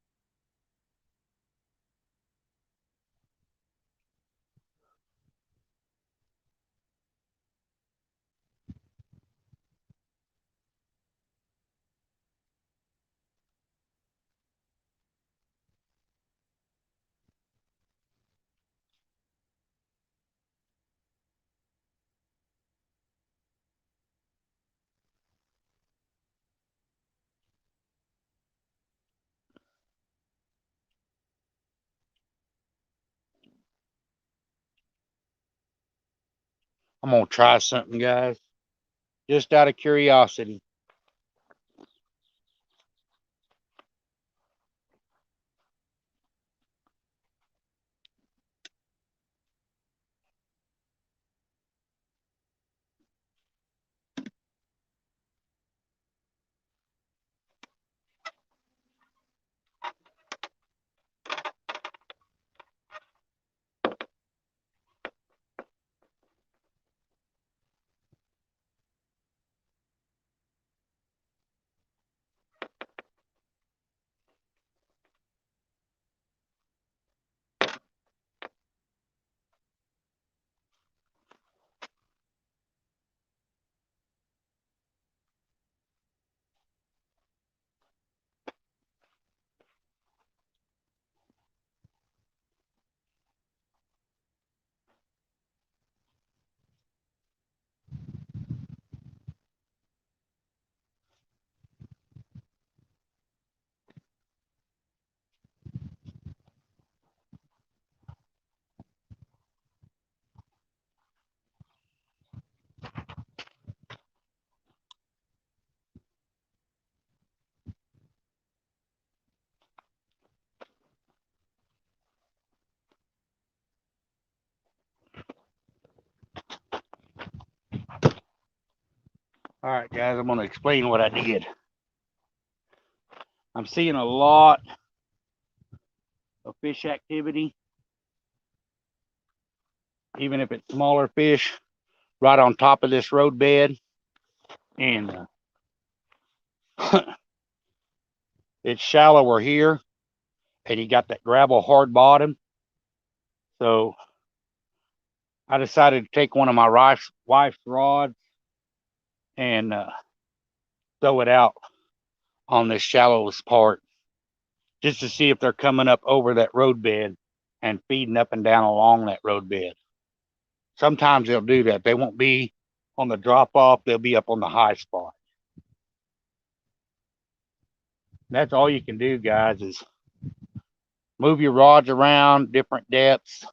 I'm going to try something, guys, just out of curiosity. All right, guys, I'm going to explain what I did. I'm seeing a lot of fish activity, even if it's smaller fish, right on top of this road bed. And it's shallower here, and you got that gravel hard bottom. So I decided to take one of my wife's rods and throw it out on this shallowest part just to see if they're coming up over that roadbed and feeding up and down along that roadbed. Sometimes they'll do that. They won't be on the drop off, they'll be up on the high spot. That's all you can do, guys, is move your rods around different depths,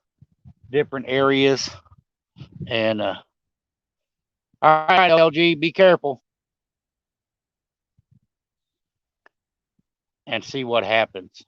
different areas. And all right, LG, be careful and see what happens.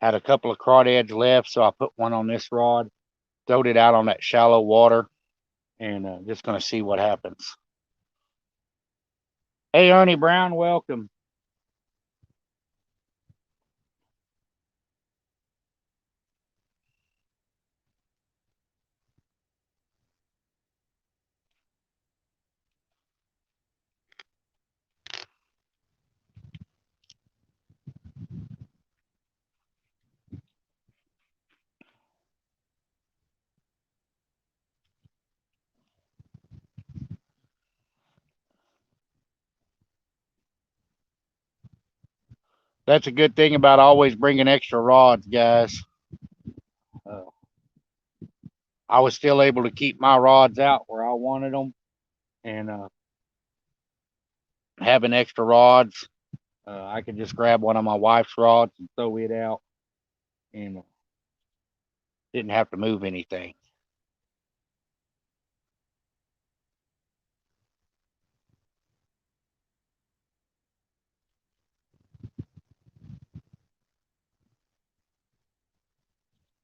Had a couple of crawdads left, so I put one on this rod, throwed it out on that shallow water, and just going to see what happens. Hey, Ernie Brown, welcome. That's a good thing about always bringing extra rods, guys. Uh, I was still able to keep my rods out where I wanted them, and having extra rods, I could just grab one of my wife's rods and throw it out, and didn't have to move anything.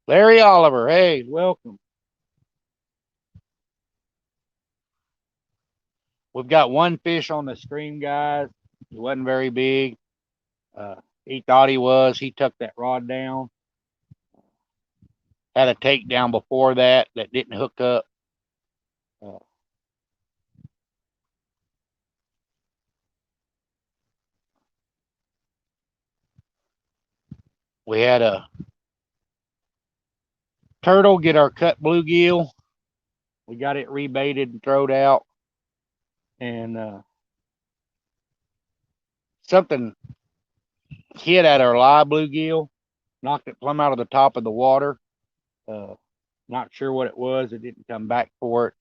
Larry Oliver, hey, welcome. We've got one fish on the stream, guys. He wasn't very big. He thought he was. He took that rod down. Had a takedown before that didn't hook up. Uh, we had a turtle get our cut bluegill. We got it rebaited and thrown out. And something hit at our live bluegill, knocked it plumb out of the top of the water. Uh, Not sure what it was. It didn't come back for it.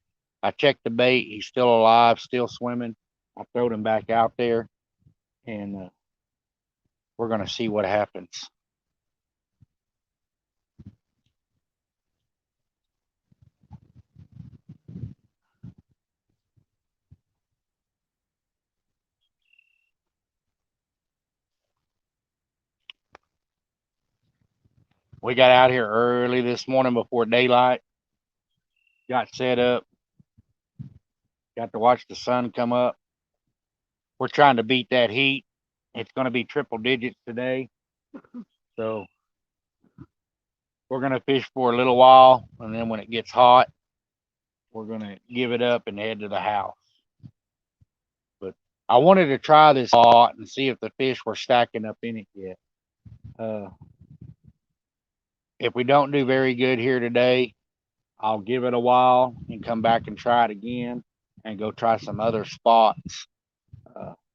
I checked the bait. He's still alive, still swimming. I throwed him back out there, and we're going to see what happens. We got out here early this morning before daylight, got set up, got to watch the sun come up. We're trying to beat that heat. It's going to be triple digits today. So we're going to fish for a little while, and then when it gets hot, we're going to give it up and head to the house. But I wanted to try this spot and see if the fish were stacking up in it yet. If we don't do very good here today, I'll give it a while and come back and try it again and go try some other spots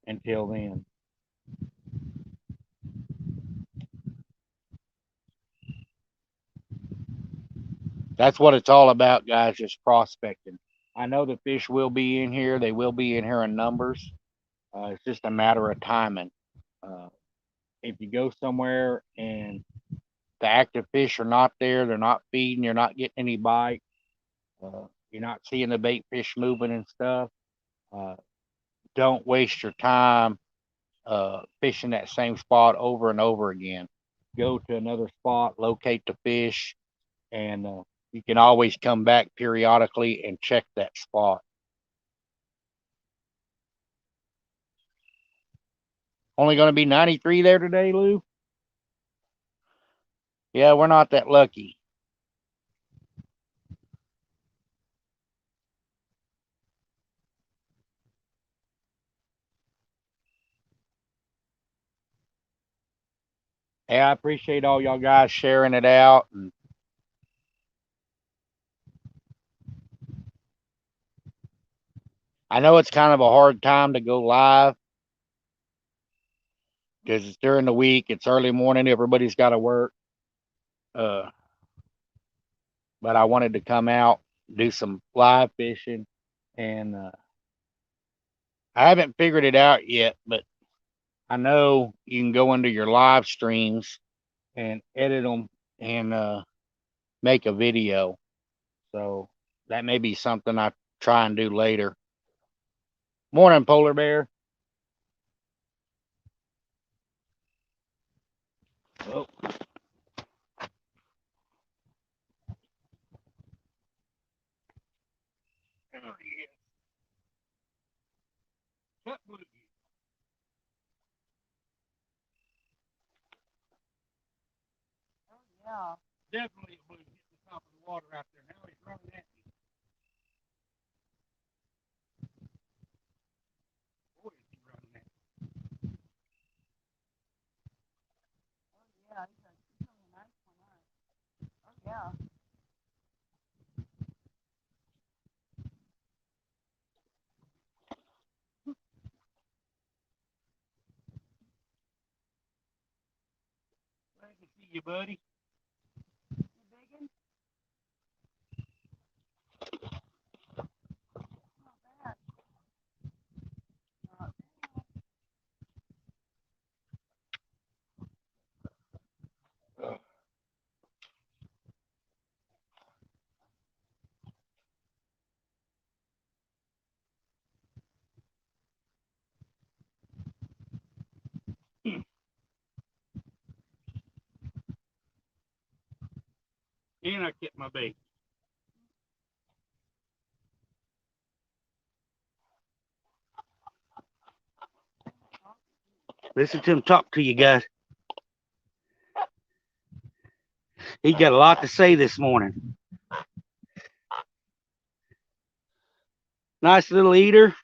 until then. That's what it's all about, guys, just prospecting. I know the fish will be in here. They will be in here in numbers. It's just a matter of timing. Uh, if you go somewhere and the active fish are not there, they're not feeding, you're not getting any bite, you're not seeing the bait fish moving and stuff, uh, don't waste your time fishing that same spot over and over again. Go to another spot, locate the fish, and you can always come back periodically and check that spot. Only going to be 93 there today, Lou? Yeah, we're not that lucky. Hey, I appreciate all y'all guys sharing it out. And I know it's kind of a hard time to go live because it's during the week, it's early morning, everybody's got to work. Uh, but I wanted to come out, do some live fishing, and I haven't figured it out yet, but I know you can go into your live streams and edit them and make a video. So that may be something I try and do later. Morning, polar bear. Oh, Yeah. definitely a blue hit the top of the water out there. Now he's running at me. Boy, is he running at me. Yeah. He's a nice one. Oh yeah. Glad to see you, buddy. You biggin? Not bad. Not And I kept my bait. Listen to him talk to you guys. He got a lot to say this morning. Nice little eater.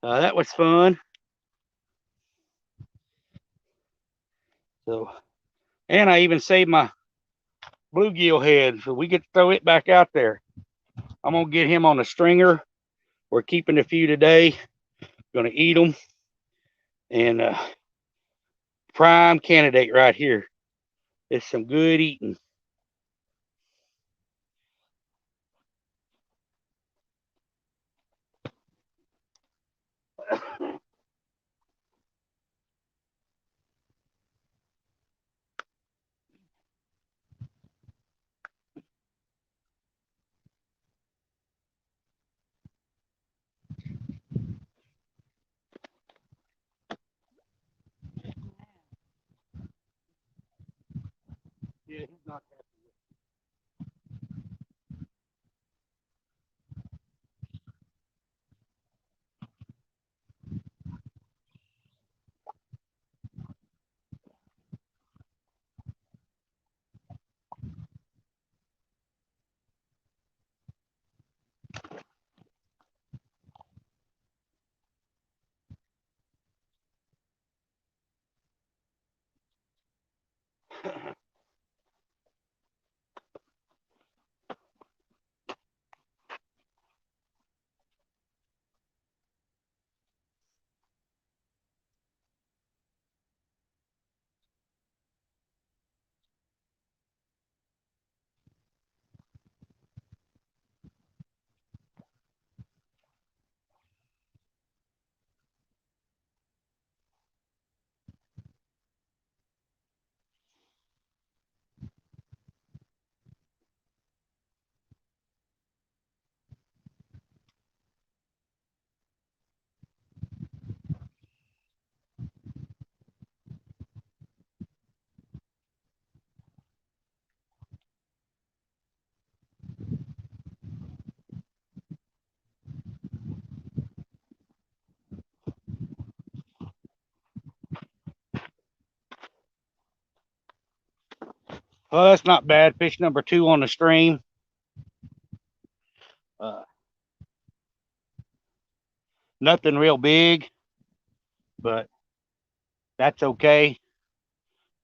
That was fun. So, and I even saved my bluegill head, so we get to throw it back out there. I'm gonna get him on a stringer. We're keeping a few today. Gonna eat them, and prime candidate right here. It's some good eating. Yeah, he's not that. Well, that's not bad. Fish number 2 on the stream. Uh, Nothing real big, but that's okay.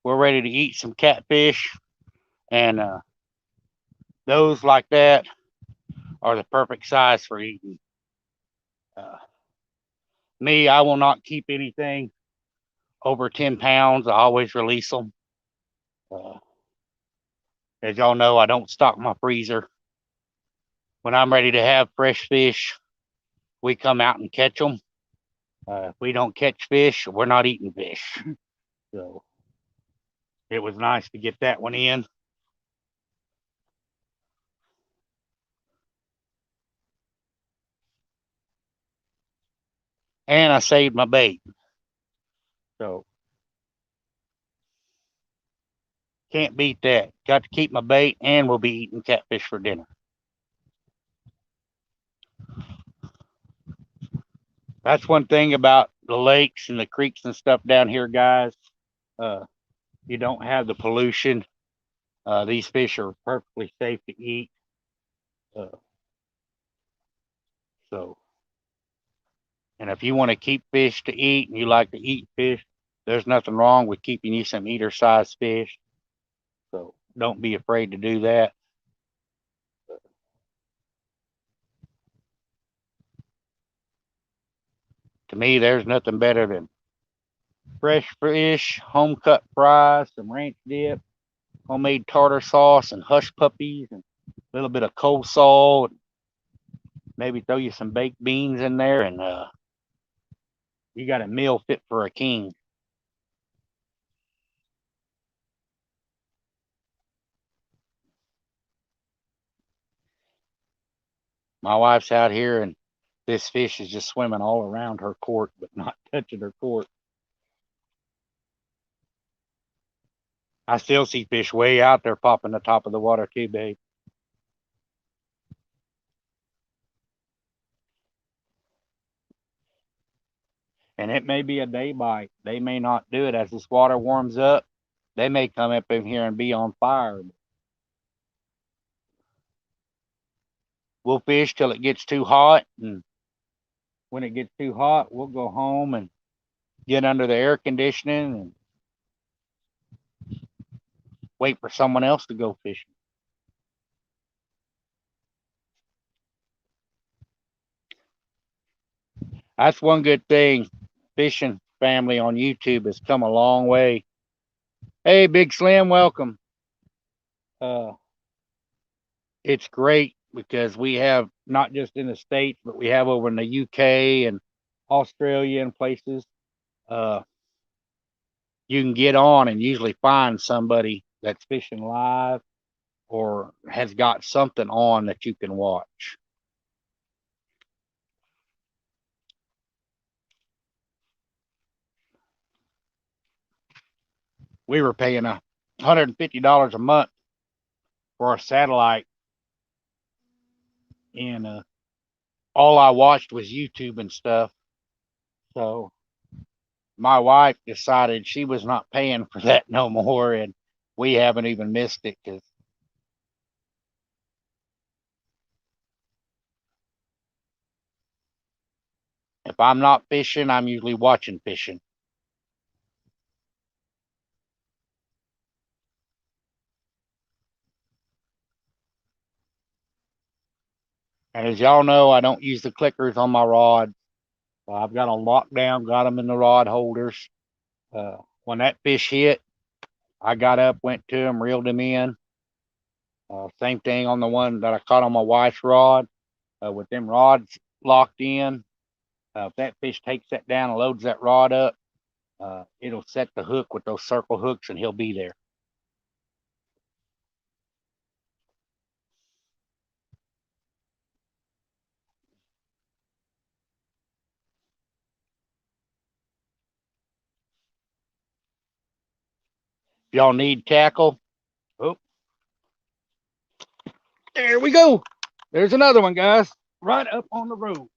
We're ready to eat some catfish, and those like that are the perfect size for eating. Uh, Me, I will not keep anything over 10 pounds. I always release them. Uh, as y'all know, I don't stock my freezer. When I'm ready to have fresh fish, we come out and catch them. If we don't catch fish, we're not eating fish. So it was nice to get that one in. And I saved my bait. So can't beat that. Got to keep my bait, and we'll be eating catfish for dinner. That's one thing about the lakes and the creeks and stuff down here, guys. Uh, you don't have the pollution. These fish are perfectly safe to eat. Uh, so, and if you want to keep fish to eat and you like to eat fish, there's nothing wrong with keeping you some eater sized fish. So don't be afraid to do that. To me, there's nothing better than fresh fish, home cut fries, some ranch dip, homemade tartar sauce, and hush puppies, and a little bit of coleslaw, and maybe throw you some baked beans in there, and you got a meal fit for a king. My wife's out here, and this fish is just swimming all around her court, but not touching her court. I still see fish way out there popping the top of the water too, babe. And it may be a day bite. They may not do it as this water warms up. They may come up in here and be on fire. We'll fish till it gets too hot, and when it gets too hot, we'll go home and get under the air conditioning and wait for someone else to go fishing. That's one good thing. Fishing family on YouTube has come a long way. Hey, Big Slim, welcome. Uh, it's great because we have not just in the States, but we have over in the UK and Australia and places. Uh, you can get on and usually find somebody that's fishing live or has got something on that you can watch. We were paying $150 a month for a satellite, and all I watched was YouTube and stuff. So my wife decided she was not paying for that no more, and we haven't even missed it because if I'm not fishing, I'm usually watching fishing. And as y'all know, I don't use the clickers on my rod. So I've got them locked down, got them in the rod holders. When that fish hit, I got up, went to him, reeled him in. Same thing on the one that I caught on my wife's rod. With them rods locked in, if that fish takes that down and loads that rod up, it'll set the hook with those circle hooks and he'll be there. If y'all need tackle, oh, there we go. There's another one, guys, right up on the road.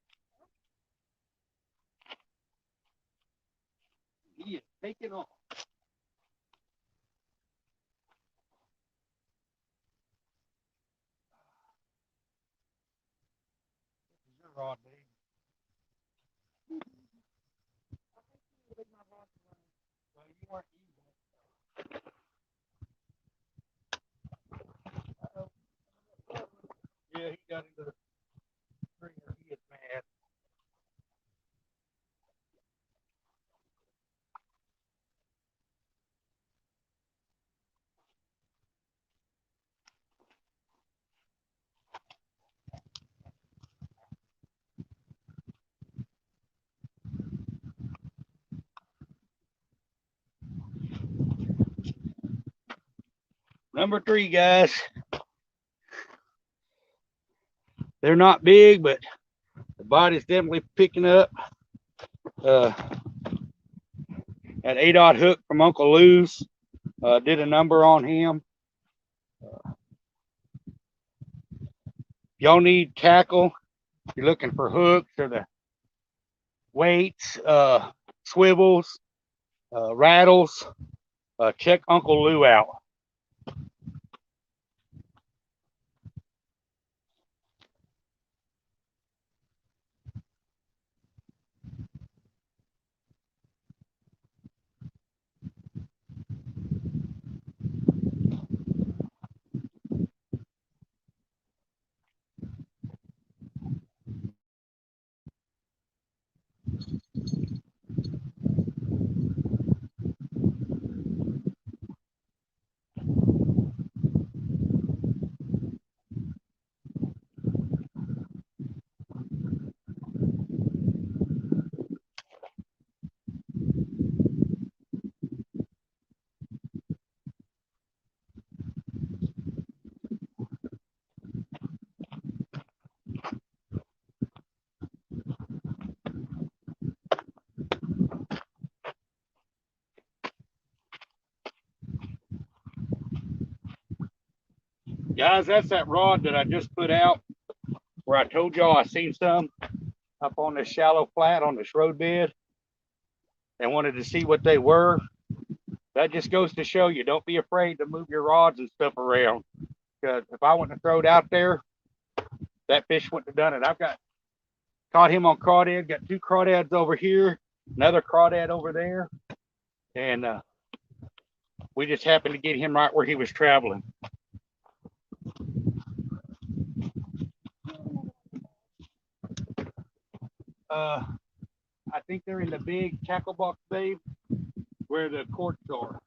He is taking off. rod, Dave? Well, you weren't using it. Yeah, he got into the stringer. He is mad. Number 3, guys. They're not big, but the body's definitely picking up. Uh, that 8/0 hook from Uncle Lou's did a number on him. Y'all need tackle. You're looking for hooks or the weights, swivels, rattles. Check Uncle Lou out. Guys, that's that rod that I just put out where I told y'all I seen some up on this shallow flat on this road bed and wanted to see what they were. That just goes to show you, don't be afraid to move your rods and stuff around. Because if I wouldn't have thrown it out there, that fish wouldn't have done it. I've caught him on crawdad, got 2 crawdads over here, another crawdad over there, and we just happened to get him right where he was traveling. I think they're in the big tackle box, Dave, where the corks are.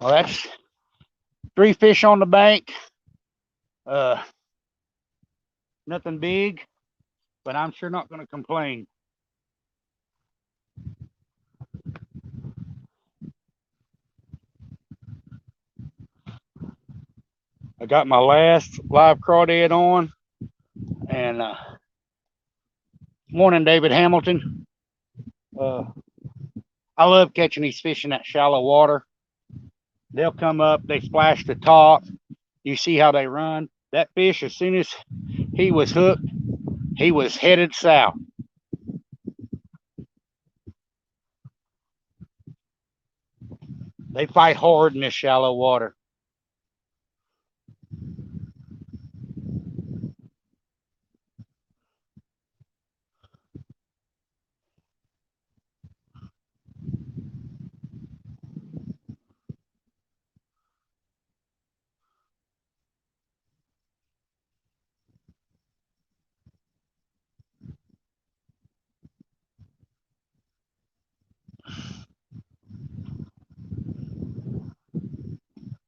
Well, that's 3 fish on the bank. Uh, nothing big, but I'm sure not going to complain. I got my last live crawdad on, and morning, David Hamilton. Uh, I love catching these fish in that shallow water. They'll come up, they splash the top. You see how they run. That fish, as soon as he was hooked, he was headed south. They fight hard in this shallow water.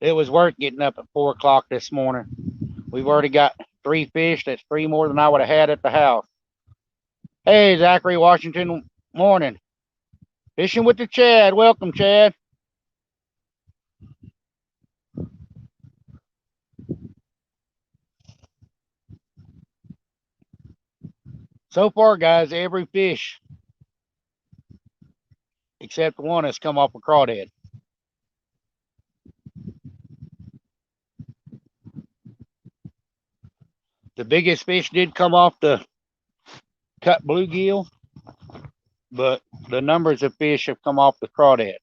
It was worth getting up at 4 o'clock this morning. We've already got 3 fish. That's 3 more than I would have had at the house. Hey, Zachary Washington, morning. Fishing with the Chad. Welcome, Chad. So far, guys, every fish except one has come off a crawdad. The biggest fish did come off the cut bluegill, but the numbers of fish have come off the crawdads.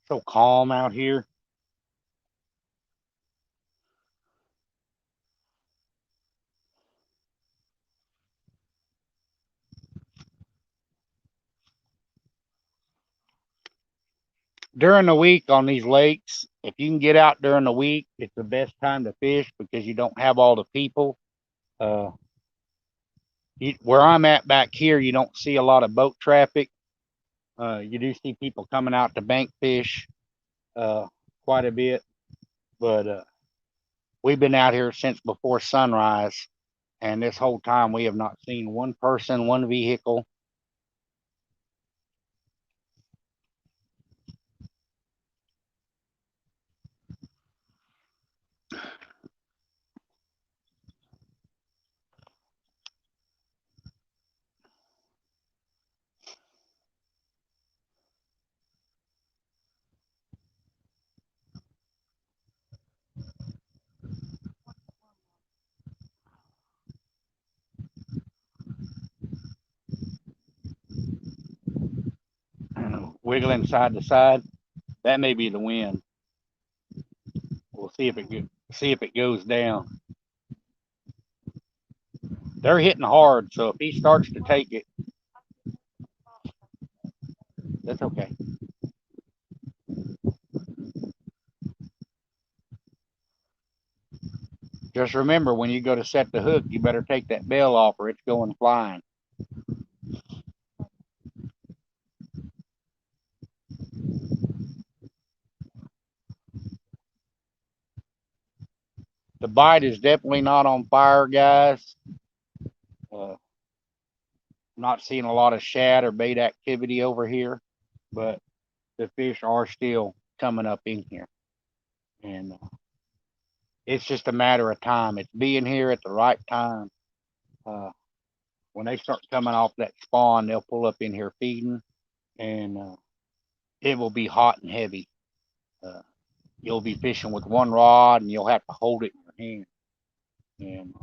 So calm out here. During the week on these lakes, if you can get out during the week, it's the best time to fish because you don't have all the people. Uh, where I'm at back here, you don't see a lot of boat traffic. You do see people coming out to bank fish uh, quite a bit, but we've been out here since before sunrise, and this whole time we have not seen one person, one vehicle. Wiggling side to side. That may be the wind. We'll see if it goes down. They're hitting hard, so if he starts to take it, that's okay. Just remember, when you go to set the hook, you better take that bail off or it's going flying. The bite is definitely not on fire, guys. Uh, not seeing a lot of shad or bait activity over here, but the fish are still coming up in here. And it's just a matter of time. It's being here at the right time. Uh, when they start coming off that spawn, they'll pull up in here feeding, and it will be hot and heavy. Uh, you'll be fishing with one rod, and you'll have to hold it in your hand. And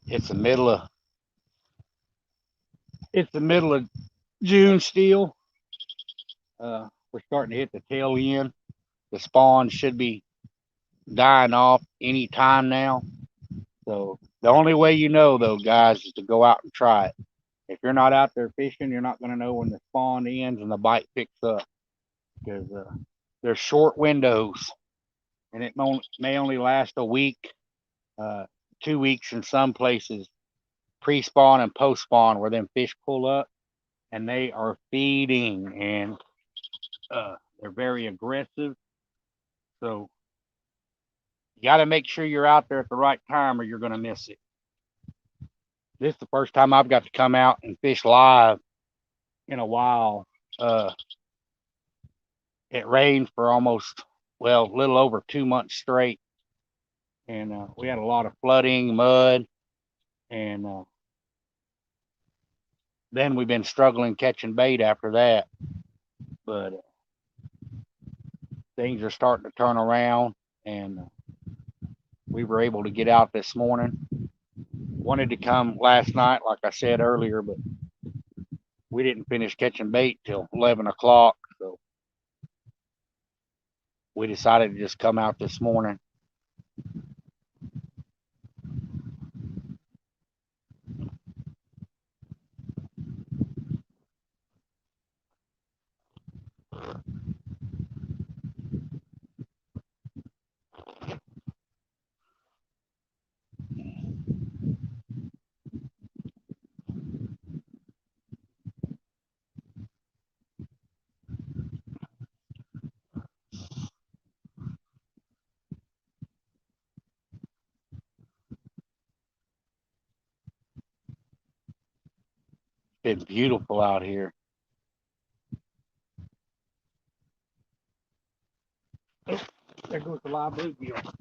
it's the middle of it's the middle of June still. We're starting to hit the tail end. The spawn should be dying off any time now. So the only way you know, though, guys, is to go out and try it. If you're not out there fishing, you're not going to know when the spawn ends and the bite picks up because there's short windows, and it may only last a week, 2 weeks in some places, pre-spawn and post-spawn, where them fish pull up and they are feeding, and they're very aggressive. So You got to make sure you're out there at the right time or you're going to miss it. This is the first time I've got to come out and fish live in a while. Uh, it rained for almost, well, a little over 2 months straight. And we had a lot of flooding, mud, and then we've been struggling catching bait after that. But things are starting to turn around, and we were able to get out this morning. Wanted to come last night, like I said earlier, but we didn't finish catching bait till 11 o'clock. So we decided to just come out this morning. It's beautiful out here. Oh, there goes the live bluegill.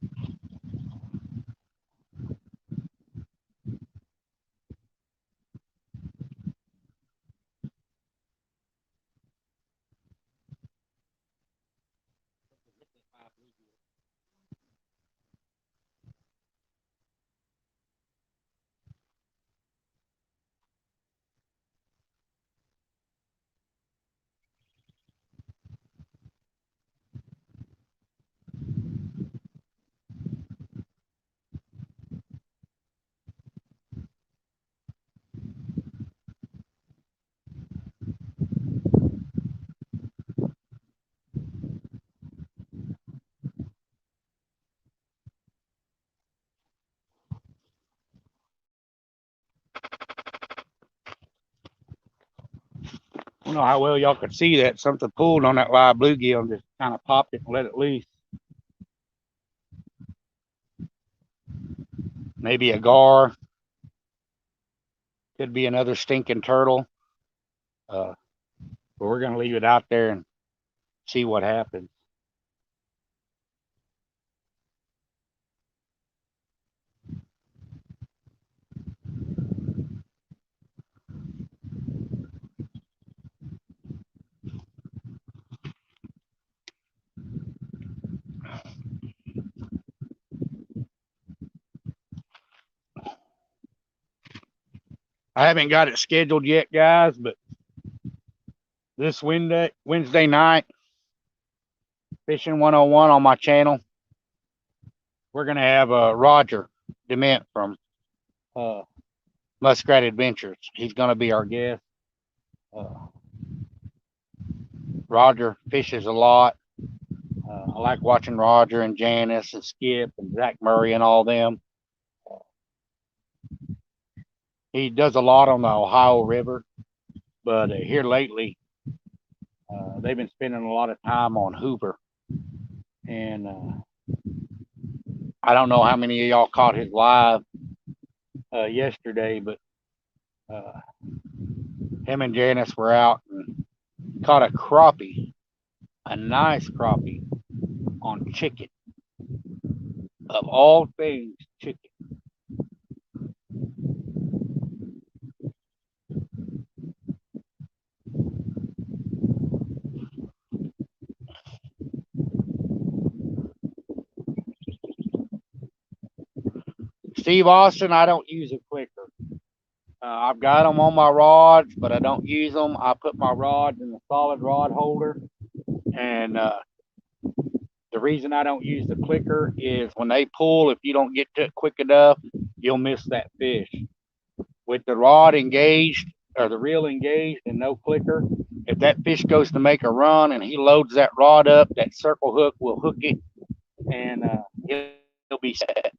I don't know how well y'all could see that. Something pulled on that live bluegill and just kind of popped it and let it loose. Maybe a gar. Could be another stinking turtle. But we're going to leave it out there and see what happens. I haven't got it scheduled yet, guys, but this Wednesday night, Fishing 101 on my channel, we're going to have Roger Dement from uh, Muskrat Adventures. He's going to be our guest. Roger fishes a lot. I like watching Roger and Janice and Skip and Zach Murray and all them. He does a lot on the Ohio River, but here lately, they've been spending a lot of time on Hoover. And I don't know how many of y'all caught his live yesterday, but him and Janice were out and caught a crappie, a nice crappie on chicken. Of all things, chicken. Steve Austin, I don't use a clicker. I've got them on my rods, but I don't use them. I put my rods in the solid rod holder. And the reason I don't use the clicker is when they pull, if you don't get to it quick enough, you'll miss that fish. With the rod engaged or the reel engaged and no clicker, if that fish goes to make a run and he loads that rod up, that circle hook will hook it and he'll be set.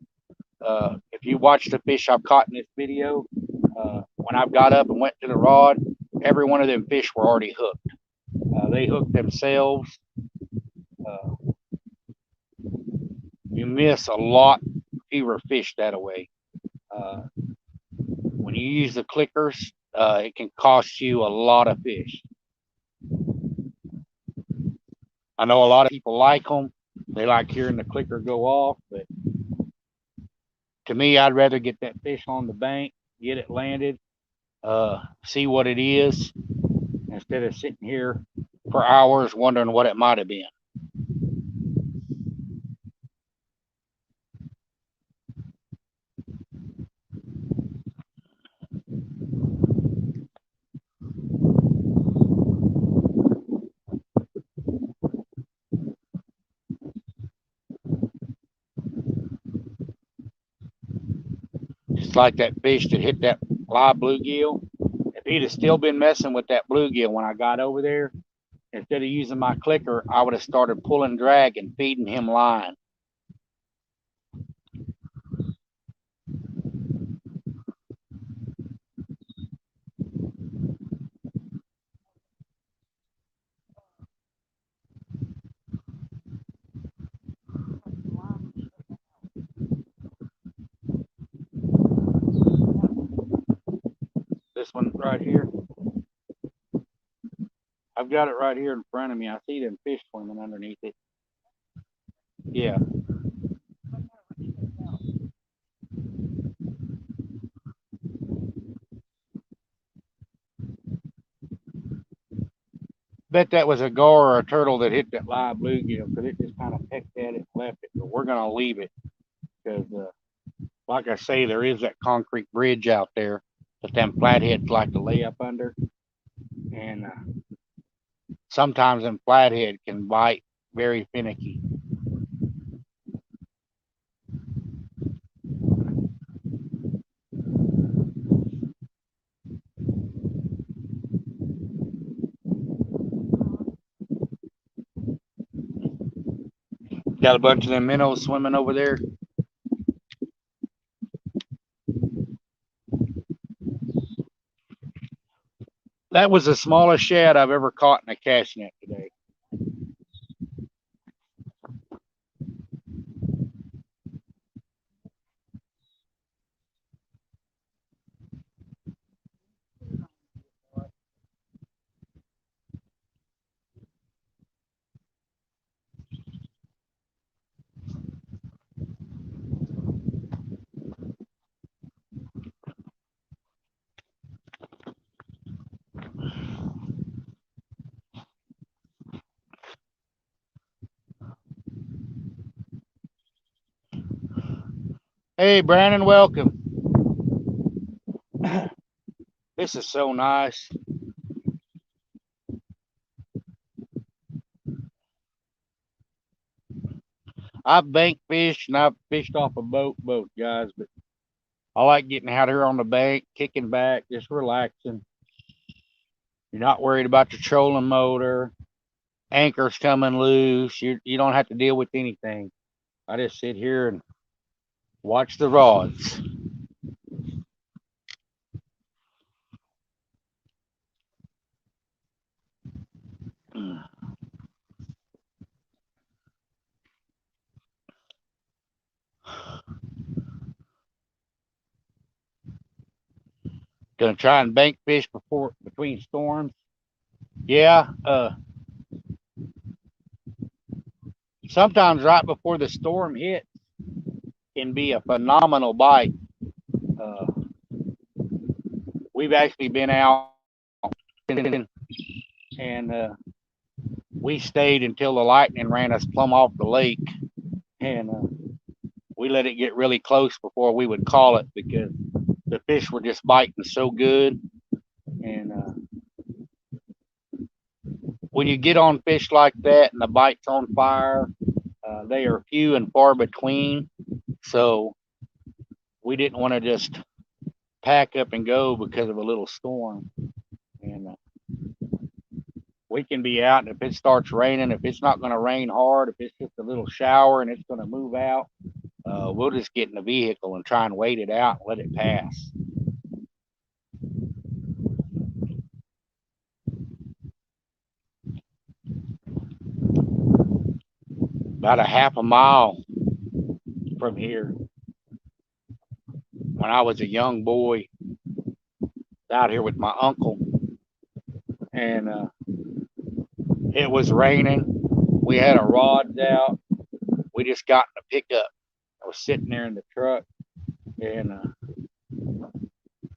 If you watch the fish I've caught in this video, when I've got up and went to the rod, every one of them fish were already hooked. They hooked themselves. you miss a lot fewer fish that way. Uh, when you use the clickers, it can cost you a lot of fish. I know a lot of people like them. They like hearing the clicker go off, but to me, I'd rather get that fish on the bank, get it landed, see what it is, instead of sitting here for hours wondering what it might have been. Just like that fish that hit that live bluegill. If he'd have still been messing with that bluegill when I got over there, instead of using my clicker, I would have started pulling drag and feeding him line. This one right here, I've got it right here in front of me. I see them fish swimming underneath it. Yeah, bet that was a gar or a turtle that hit that live bluegill because it just kind of pecked at it and left it. But we're gonna leave it because, like I say, there is that concrete bridge out there that them flatheads like to lay up under, and sometimes them flathead can bite very finicky. Got a bunch of them minnows swimming over there. That was the smallest shad I've ever caught in a cast net today. Hey, Brandon, welcome. This is so nice. I've bank fished and I've fished off a boat, guys, but I like getting out here on the bank, kicking back, just relaxing. You're not worried about the trolling motor, anchors coming loose. You don't have to deal with anything. I just sit here and watch the rods. Gonna try and bank fish before between storms. Yeah, sometimes right before the storm hits can be a phenomenal bite. Uh, we've actually been out and we stayed until the lightning ran us plumb off the lake, and we let it get really close before we would call it because the fish were just biting so good. And when you get on fish like that and the bite's on fire, they are few and far between. So we didn't want to just pack up and go because of a little storm. And we can be out, and if it starts raining, if it's not going to rain hard, if it's just a little shower and it's going to move out, we'll just get in the vehicle and try and wait it out and let it pass. About a half a mile. from here. When I was a young boy, out here with my uncle, and it was raining. We had our rods out. We just got in the pickup. I was sitting there in the truck, and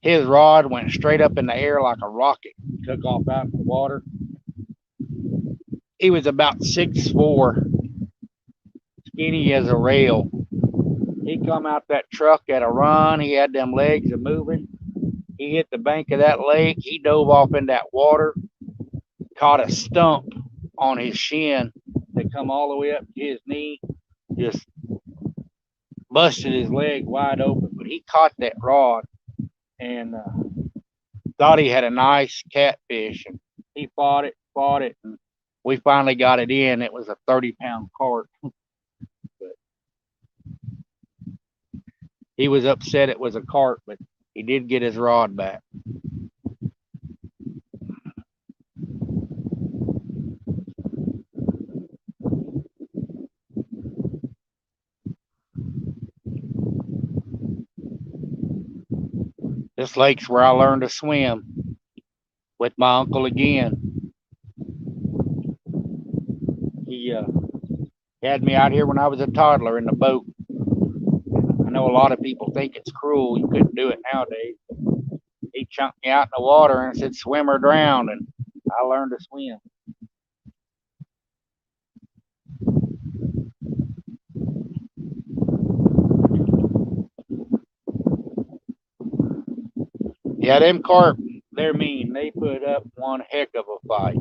his rod went straight up in the air like a rocket. Took off out in the water. He was about 6'4", skinny as a rail. He come out that truck at a run. He had them legs a moving. He hit the bank of that lake. He dove off in that water, caught a stump on his shin that come all the way up to his knee, just busted his leg wide open. But he caught that rod and thought he had a nice catfish, and he fought it, and we finally got it in. It was a 30-pound carp. But he was upset it was a carp, but he did get his rod back. This lake's where I learned to swim with my uncle again. He had me out here when I was a toddler in the boat. I know a lot of people think it's cruel. You couldn't do it nowadays. He chunked me out in the water and said, swim or drown, and I learned to swim. Yeah, them carp, they're mean. They put up one heck of a fight.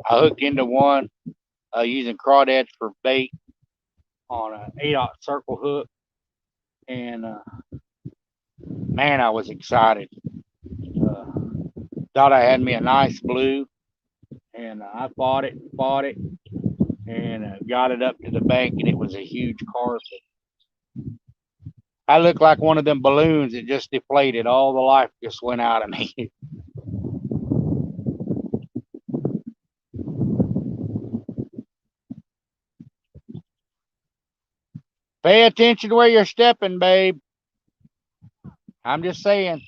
I hooked into one using crawdads for bait on an 8/0 circle hook, and man, I was excited. Uh, Thought I had me a nice blue, and I fought it, and got it up to the bank, and it was a huge carp. I looked like one of them balloons that just deflated. All the life just went out of me. Pay attention where you're stepping, babe. I'm just saying.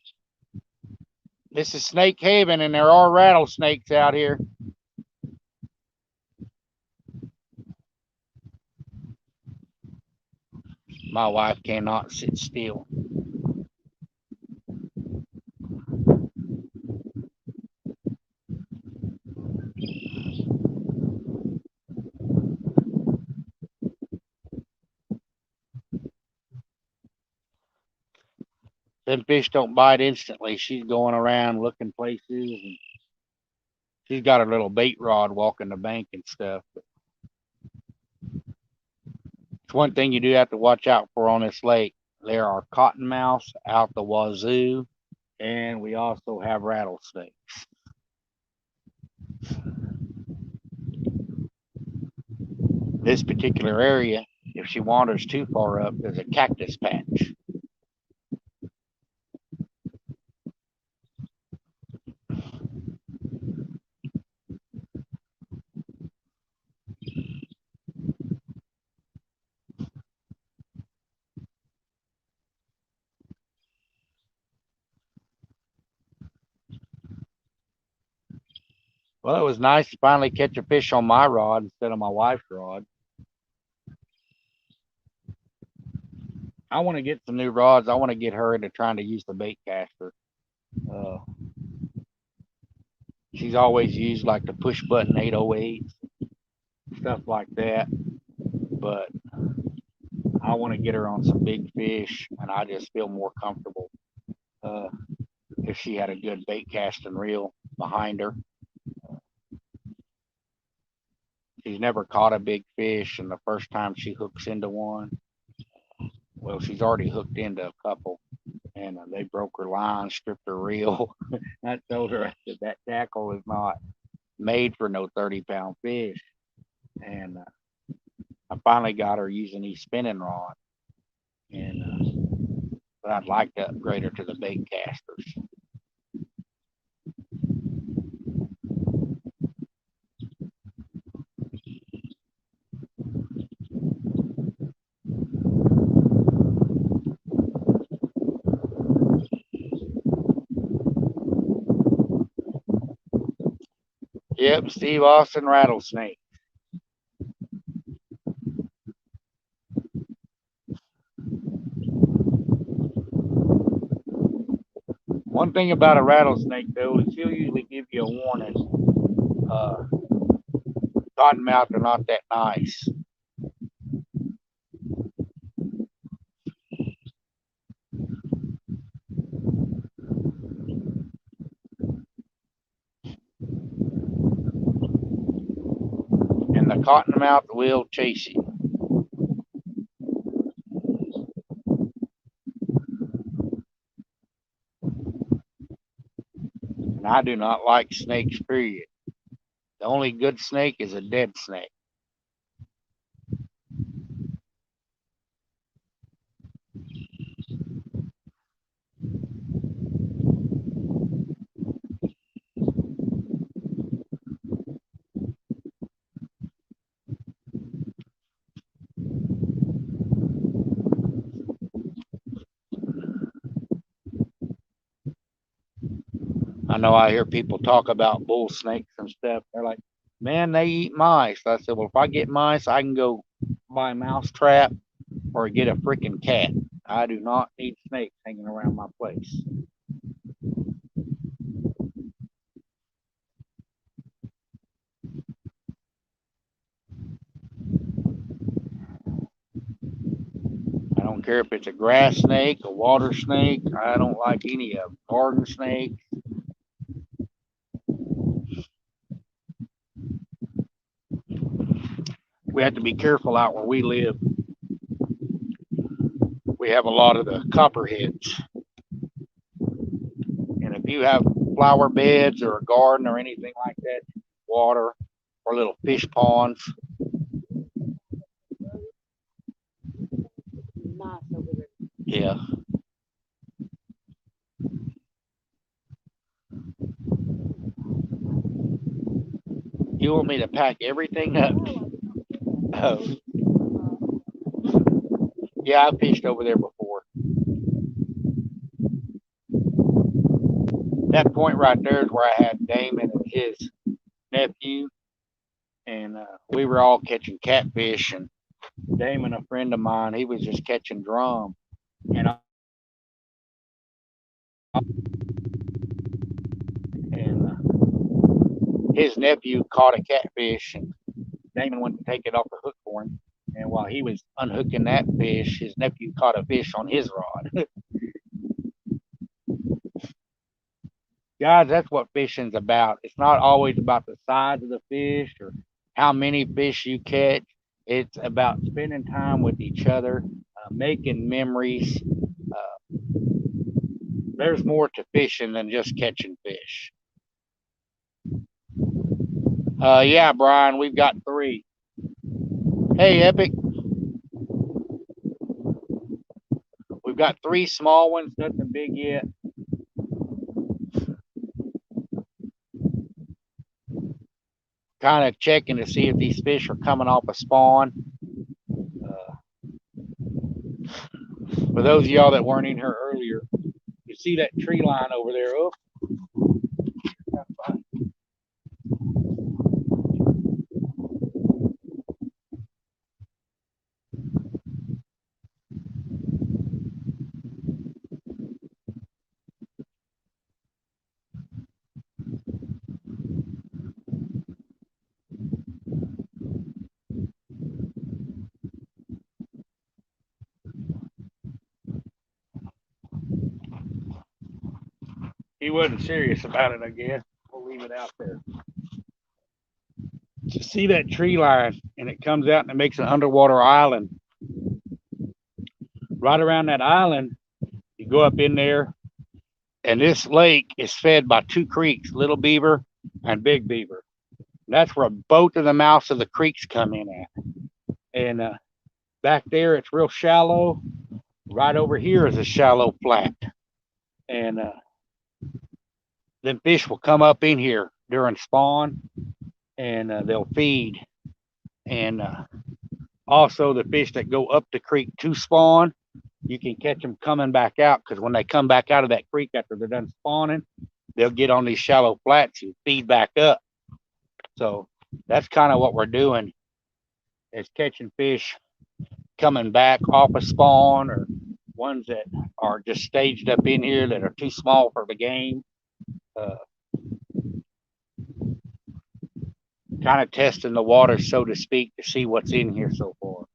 This is Snake Haven, and there are rattlesnakes out here. My wife cannot sit still. Them fish don't bite instantly. She's going around looking places, and she's got her little bait rod walking the bank and stuff. But it's one thing you do have to watch out for on this lake. There are cottonmouths out the wazoo, and we also have rattlesnakes. This particular area, if she wanders too far up, there's a cactus patch. Well, it was nice to finally catch a fish on my rod instead of my wife's rod. I want to get some new rods. I want to get her into trying to use the bait caster. Uh, she's always used like the push button 808, stuff like that. But I want to get her on some big fish, and I just feel more comfortable uh, if she had a good bait casting reel behind her. She's never caught a big fish, and the first time she hooks into one, well, she's already hooked into a couple, and they broke her line, stripped her reel. I told her that tackle is not made for no 30-pound fish, and I finally got her using these spinning rods, and but I'd like to upgrade her to the bait casters. Yep, Steve Austin rattlesnake. One thing about a rattlesnake, though, is he'll usually give you a warning. Uh, Cottonmouth are not that nice. And the cottonmouth will chase you. And I do not like snakes, period. The only good snake is a dead snake. I know I hear people talk about bull snakes and stuff. They're like, man, they eat mice. I said, well, if I get mice, I can go buy a mouse trap or get a freaking cat. I do not need snakes hanging around my place. I don't care if it's a grass snake, a water snake. I don't like any of them. Garden snake. We have to be careful out where we live. We have a lot of the copperheads. And if you have flower beds or a garden or anything like that, water or little fish ponds, Nice over there. yeah. You want me to pack everything up? Oh, yeah, I fished over there before. That point right there is where I had Damon and his nephew, and we were all catching catfish. And Damon, a friend of mine, he was just catching drum, and his nephew caught a catfish, and Damon went to take it off the hook for him. And while he was unhooking that fish, his nephew caught a fish on his rod. Guys, that's what fishing's about. It's not always about the size of the fish or how many fish you catch. It's about spending time with each other, making memories. There's more to fishing than just catching fish. Yeah, Brian, we've got 3. Hey, Epic, we've got 3 small ones, nothing big yet. Kind of checking to see if these fish are coming off a spawn. Uh, for those of y'all that weren't in here earlier, you see that tree line over there? Oh, he wasn't serious about it, I guess. We'll leave it out there. You see that tree line, and it comes out and it makes an underwater island. Right around that island, you go up in there, and this lake is fed by 2 creeks, Little Beaver and Big Beaver. That's where both of the mouths of the creeks come in at. And back there, it's real shallow. Right over here is a shallow flat. And then fish will come up in here during spawn, and they'll feed. And also, the fish that go up the creek to spawn, you can catch them coming back out, because when they come back out of that creek after they're done spawning, they'll get on these shallow flats and feed back up. So that's kind of what we're doing, is catching fish coming back off a spawn, or ones that are just staged up in here that are too small for the game. Uh, kind of testing the water, so to speak, to see what's in here so far.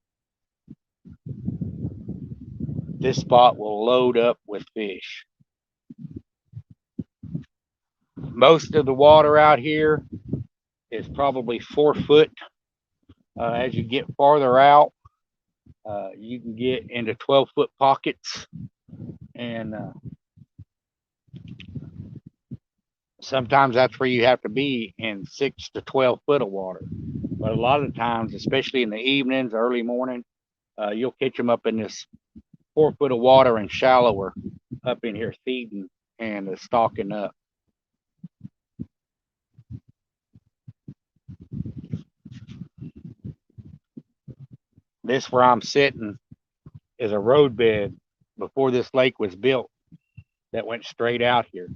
This spot will load up with fish. Most of the water out here is probably 4 foot. As you get farther out, you can get into 12-foot pockets, and sometimes that's where you have to be, in 6 to 12 foot of water. But a lot of times, especially in the evenings, early morning, you'll catch them up in this 4 foot of water and shallower, up in here feeding and stocking up. This where I'm sitting is a roadbed before this lake was built that went straight out here.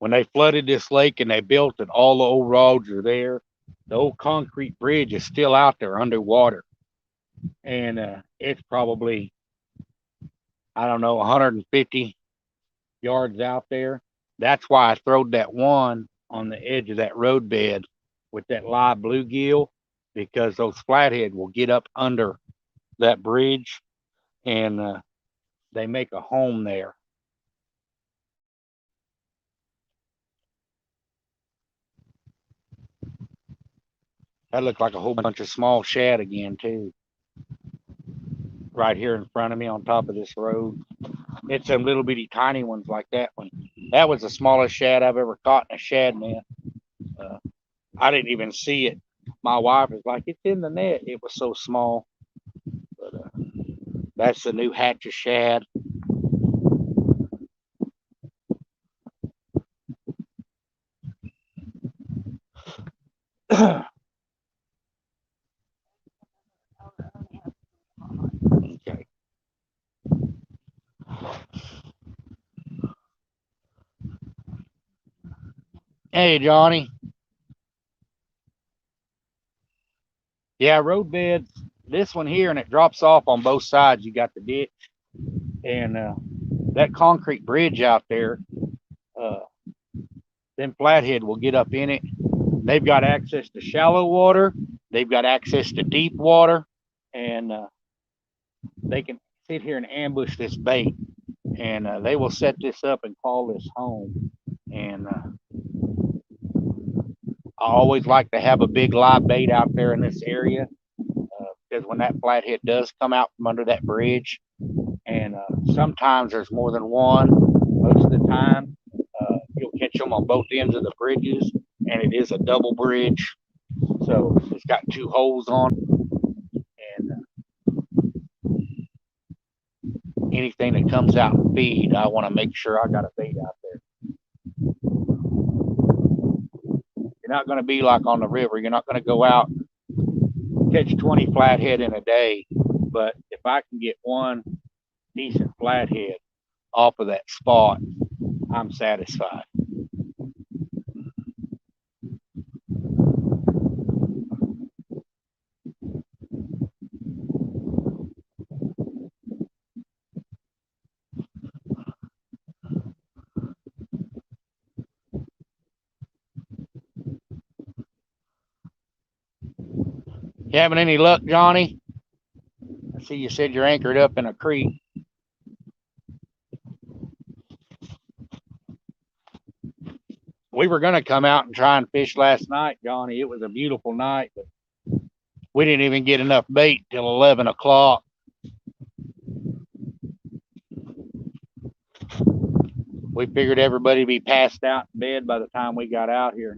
When they flooded this lake and they built it, all the old roads are there. The old concrete bridge is still out there underwater, and it's probably, I don't know, 150 yards out there. That's why I throwed that one on the edge of that roadbed with that live bluegill, because those flathead will get up under that bridge, and they make a home there. That looked like a whole bunch of small shad again too, right here in front of me on top of this road. It's some little bitty tiny ones like that one. That was the smallest shad I've ever caught in a shad net. Uh, I didn't even see it. My wife was like, "It's in the net." It was so small. But that's the new hatch of shad. Okay. Hey, Johnny. Yeah, road beds. This one here, and it drops off on both sides. You got the ditch, and that concrete bridge out there. Uh, them flathead will get up in it. They've got access to shallow water. They've got access to deep water, and they can sit here and ambush this bait. And they will set this up and call this home. And I always like to have a big live bait out there in this area, because when that flathead does come out from under that bridge, and sometimes there's more than one. Most of the time, you'll catch them on both ends of the bridges, and it is a double bridge, so it's got two holes on it, and anything that comes out and feed, I want to make sure I got a bait out there. You're not going to be like on the river. You're not going to go out catch 20 flathead in a day, but if I can get one decent flathead off of that spot, I'm satisfied. You having any luck, Johnny? I see you said you're anchored up in a creek. We were going to come out and try and fish last night, Johnny. It was a beautiful night, but we didn't even get enough bait till 11 o'clock. We figured everybody would be passed out in bed by the time we got out here.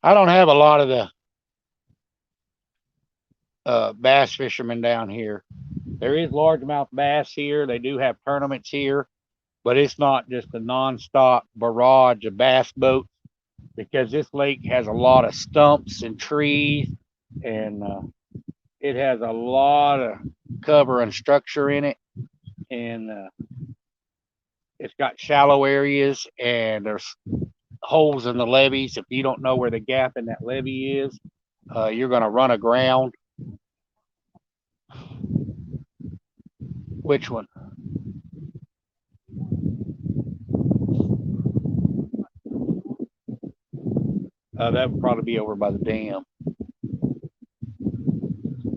I don't have a lot of bass fishermen down here. There is largemouth bass here. They do have tournaments here, but it's not just a nonstop barrage of bass boats because this lake has a lot of stumps and trees, and it has a lot of cover and structure in it, and it's got shallow areas, and there's holes in the levees. If you don't know where the gap in that levee is, you're going to run aground. Which one? That would probably be over by the dam.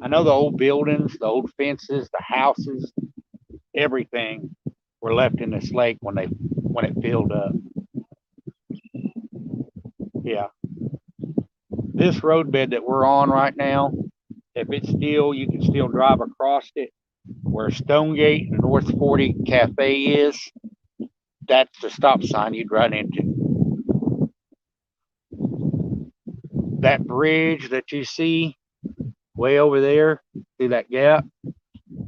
I know the old buildings, the old fences, the houses, everything were left in this lake when it filled up. Yeah, this roadbed that we're on right now, if it's still, you can still drive across it. Where Stonegate and North 40 Cafe is, that's the stop sign you'd run into. That bridge that you see way over there through that gap,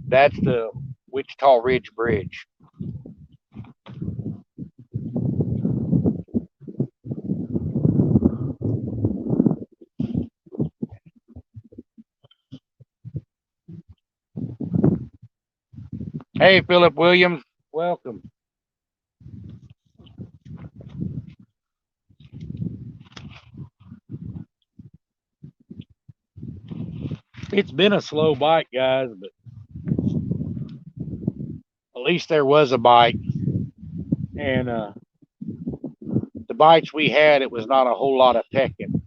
that's the Wichita Ridge Bridge. Hey, Philip Williams, welcome. It's been a slow bite, guys, but at least there was a bite. And the bites we had, it was not a whole lot of pecking.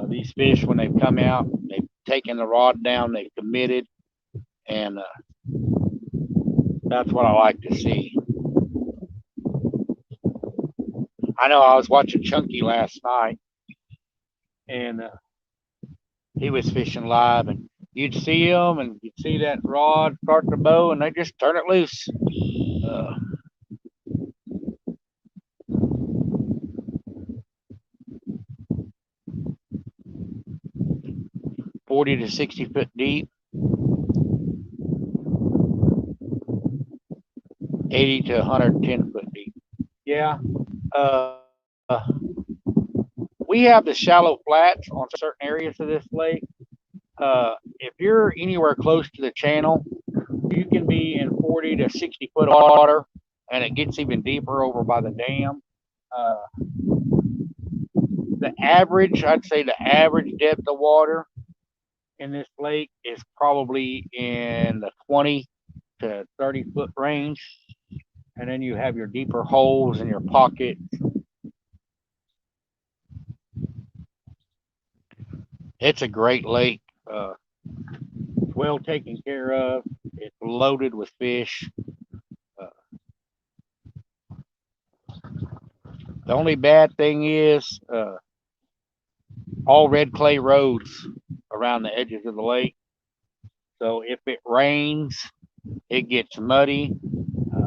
These fish, when they've come out, they've taken the rod down, they've committed, and that's what I like to see. I know I was watching Chunky last night, and he was fishing live, and you'd see him, and you'd see that rod start to bow, and they just turn it loose. Uh, 40 to 60 foot deep, 80 to 110 foot deep. Yeah. Uh, we have the shallow flats on certain areas of this lake. If you're anywhere close to the channel, you can be in 40 to 60 foot of water, and it gets even deeper over by the dam. Uh, the average, I'd say the average depth of water in this lake is probably in the 20 to 30 foot range. And then you have your deeper holes in your pocket. It's a great lake. It's well taken care of. It's loaded with fish. Uh, the only bad thing is all red clay roads around the edges of the lake. So if it rains, it gets muddy.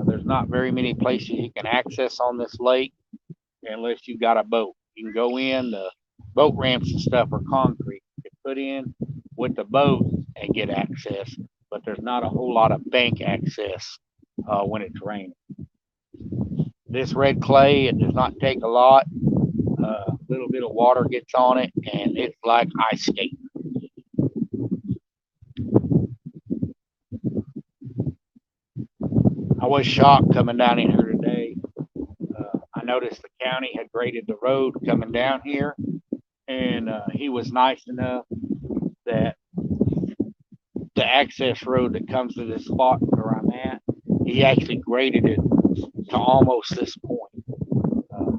There's not very many places you can access on this lake unless you've got a boat. You can go in, the boat ramps and stuff are concrete. You can put in with the boat and get access, but there's not a whole lot of bank access when it's raining. This red clay, it does not take a lot. A little bit of water gets on it, and it's like ice skating. I was shocked coming down in here today. I noticed the county had graded the road coming down here, and he was nice enough that the access road that comes to this spot where I'm at, he actually graded it to almost this point. Uh,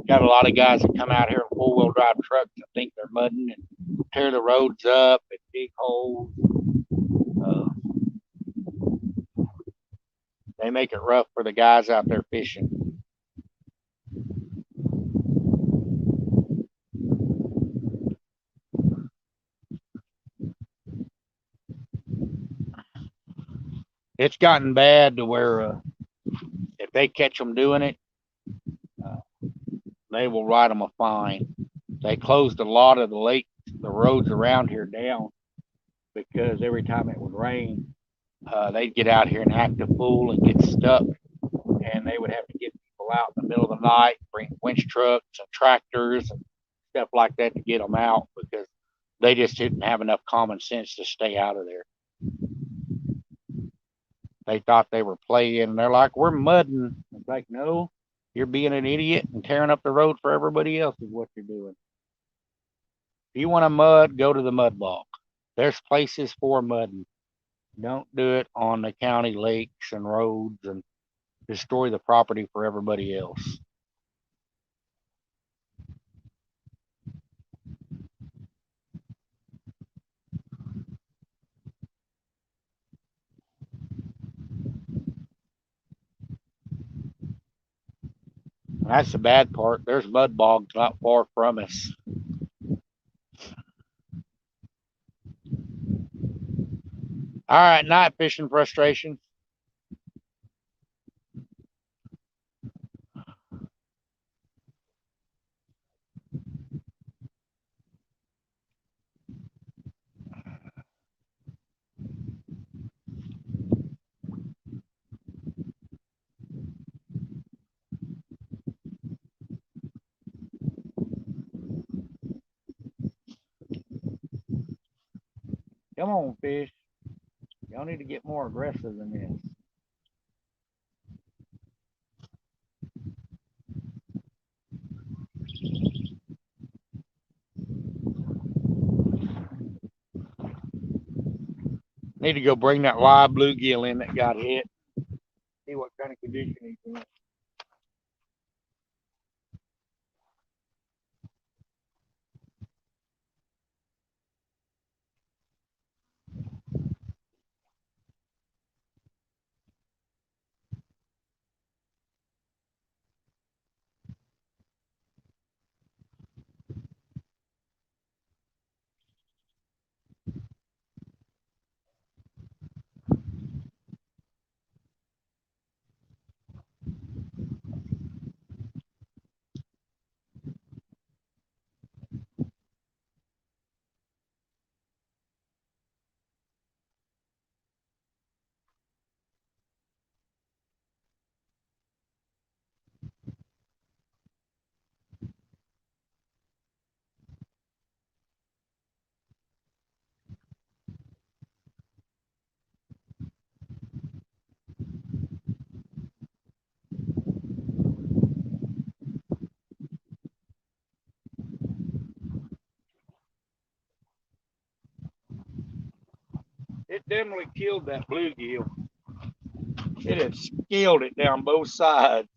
got a lot of guys that come out here in four-wheel drive trucks and think they're mudding and tear the roads up and dig holes. Uh, they make it rough for the guys out there fishing. It's gotten bad to where if they catch them doing it, uh, they will write them a fine. They closed a lot of the lake, the roads around here down because every time it would rain, they'd get out here and act a fool and get stuck, and they would have to get people out in the middle of the night, bring winch trucks and tractors and stuff like that to get them out because they just didn't have enough common sense to stay out of there. They thought they were playing, and they're like, "We're mudding." It's like, no, you're being an idiot and tearing up the road for everybody else is what you're doing. If you want to mud, go to the mud bog. There's places for mudding. Don't do it on the county lakes and roads and destroy the property for everybody else. And that's the bad part. There's mud bogs not far from us. All right, night fishing frustration. Come on, fish. Y'all need to get more aggressive than this. Need to go bring that live bluegill in that got hit. See what kind of condition he's in. It definitely killed that bluegill. It had scaled it down both sides.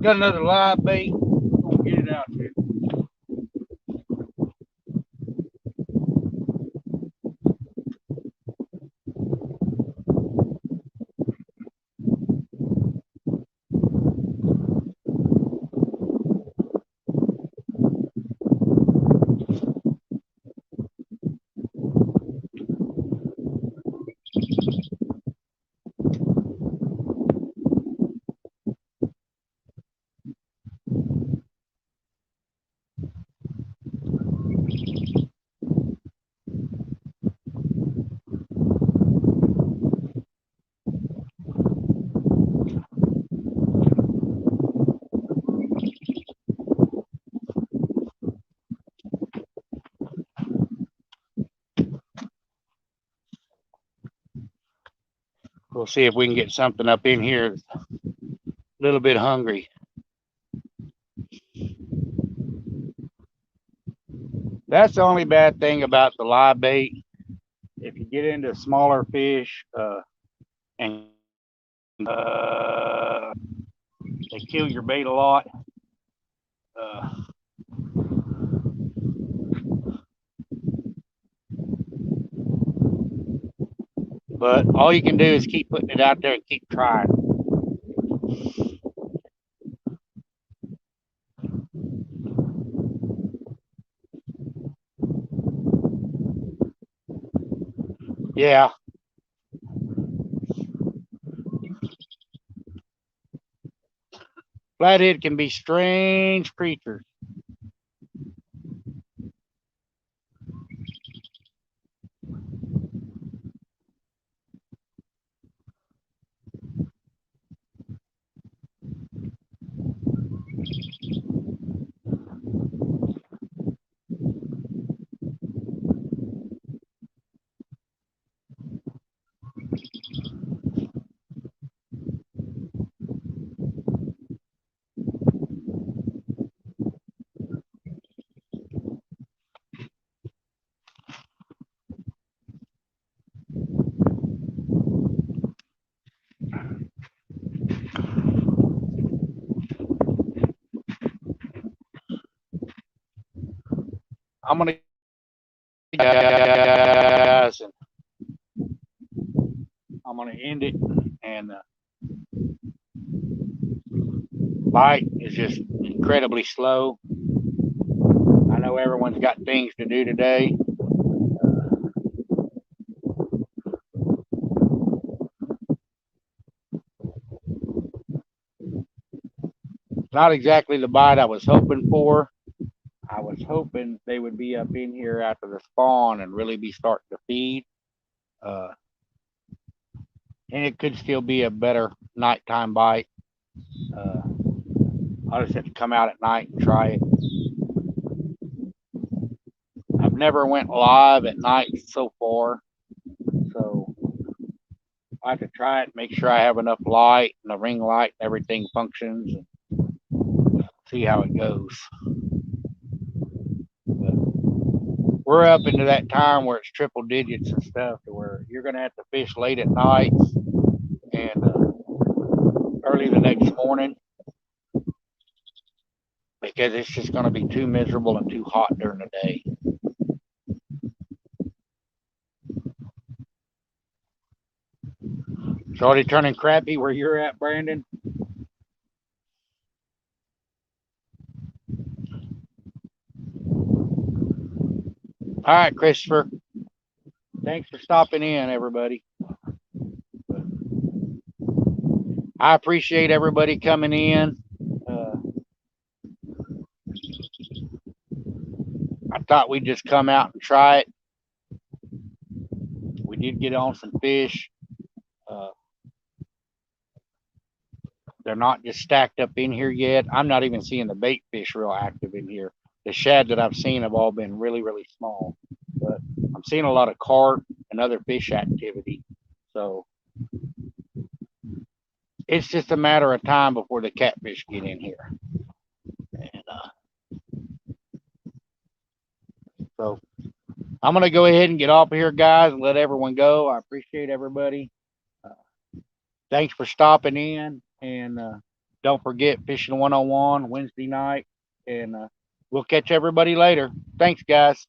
Got another live bait. We'll get it out there. We'll see if we can get something up in here that's a little bit hungry. That's the only bad thing about the live bait. If you get into smaller fish and they kill your bait a lot. Uh, but all you can do is keep putting it out there and keep trying. Yeah, flathead can be strange creatures. I'm gonna guys, and I'm gonna end it. And bite is just incredibly slow. I know everyone's got things to do today. Not exactly the bite I was hoping for. I was hoping they would be up in here after the spawn and really be starting to feed. Uh, and it could still be a better nighttime bite. Uh, I'll just have to come out at night and try it. I've never went live at night so far, so I have to try it, make sure I have enough light and the ring light and everything functions, and see how it goes. But we're up into that time where it's triple digits and stuff, to where you're going to have to fish late at night and early the next morning, because it's just going to be too miserable and too hot during the day. It's already turning crappy where you're at, Brandon. All right, Christopher. Thanks for stopping in, everybody. I appreciate everybody coming in. Uh, I thought we'd just come out and try it. We did get on some fish. Uh, they're not just stacked up in here yet. I'm not even seeing the bait fish real active in here. The shad that I've seen have all been really, really small. But I'm seeing a lot of carp and other fish activity. So it's just a matter of time before the catfish get in here. And so I'm going to go ahead and get off of here, guys, and let everyone go. I appreciate everybody. Thanks for stopping in. And Don't forget Fishing 101 Wednesday night. And we'll catch everybody later. Thanks, guys.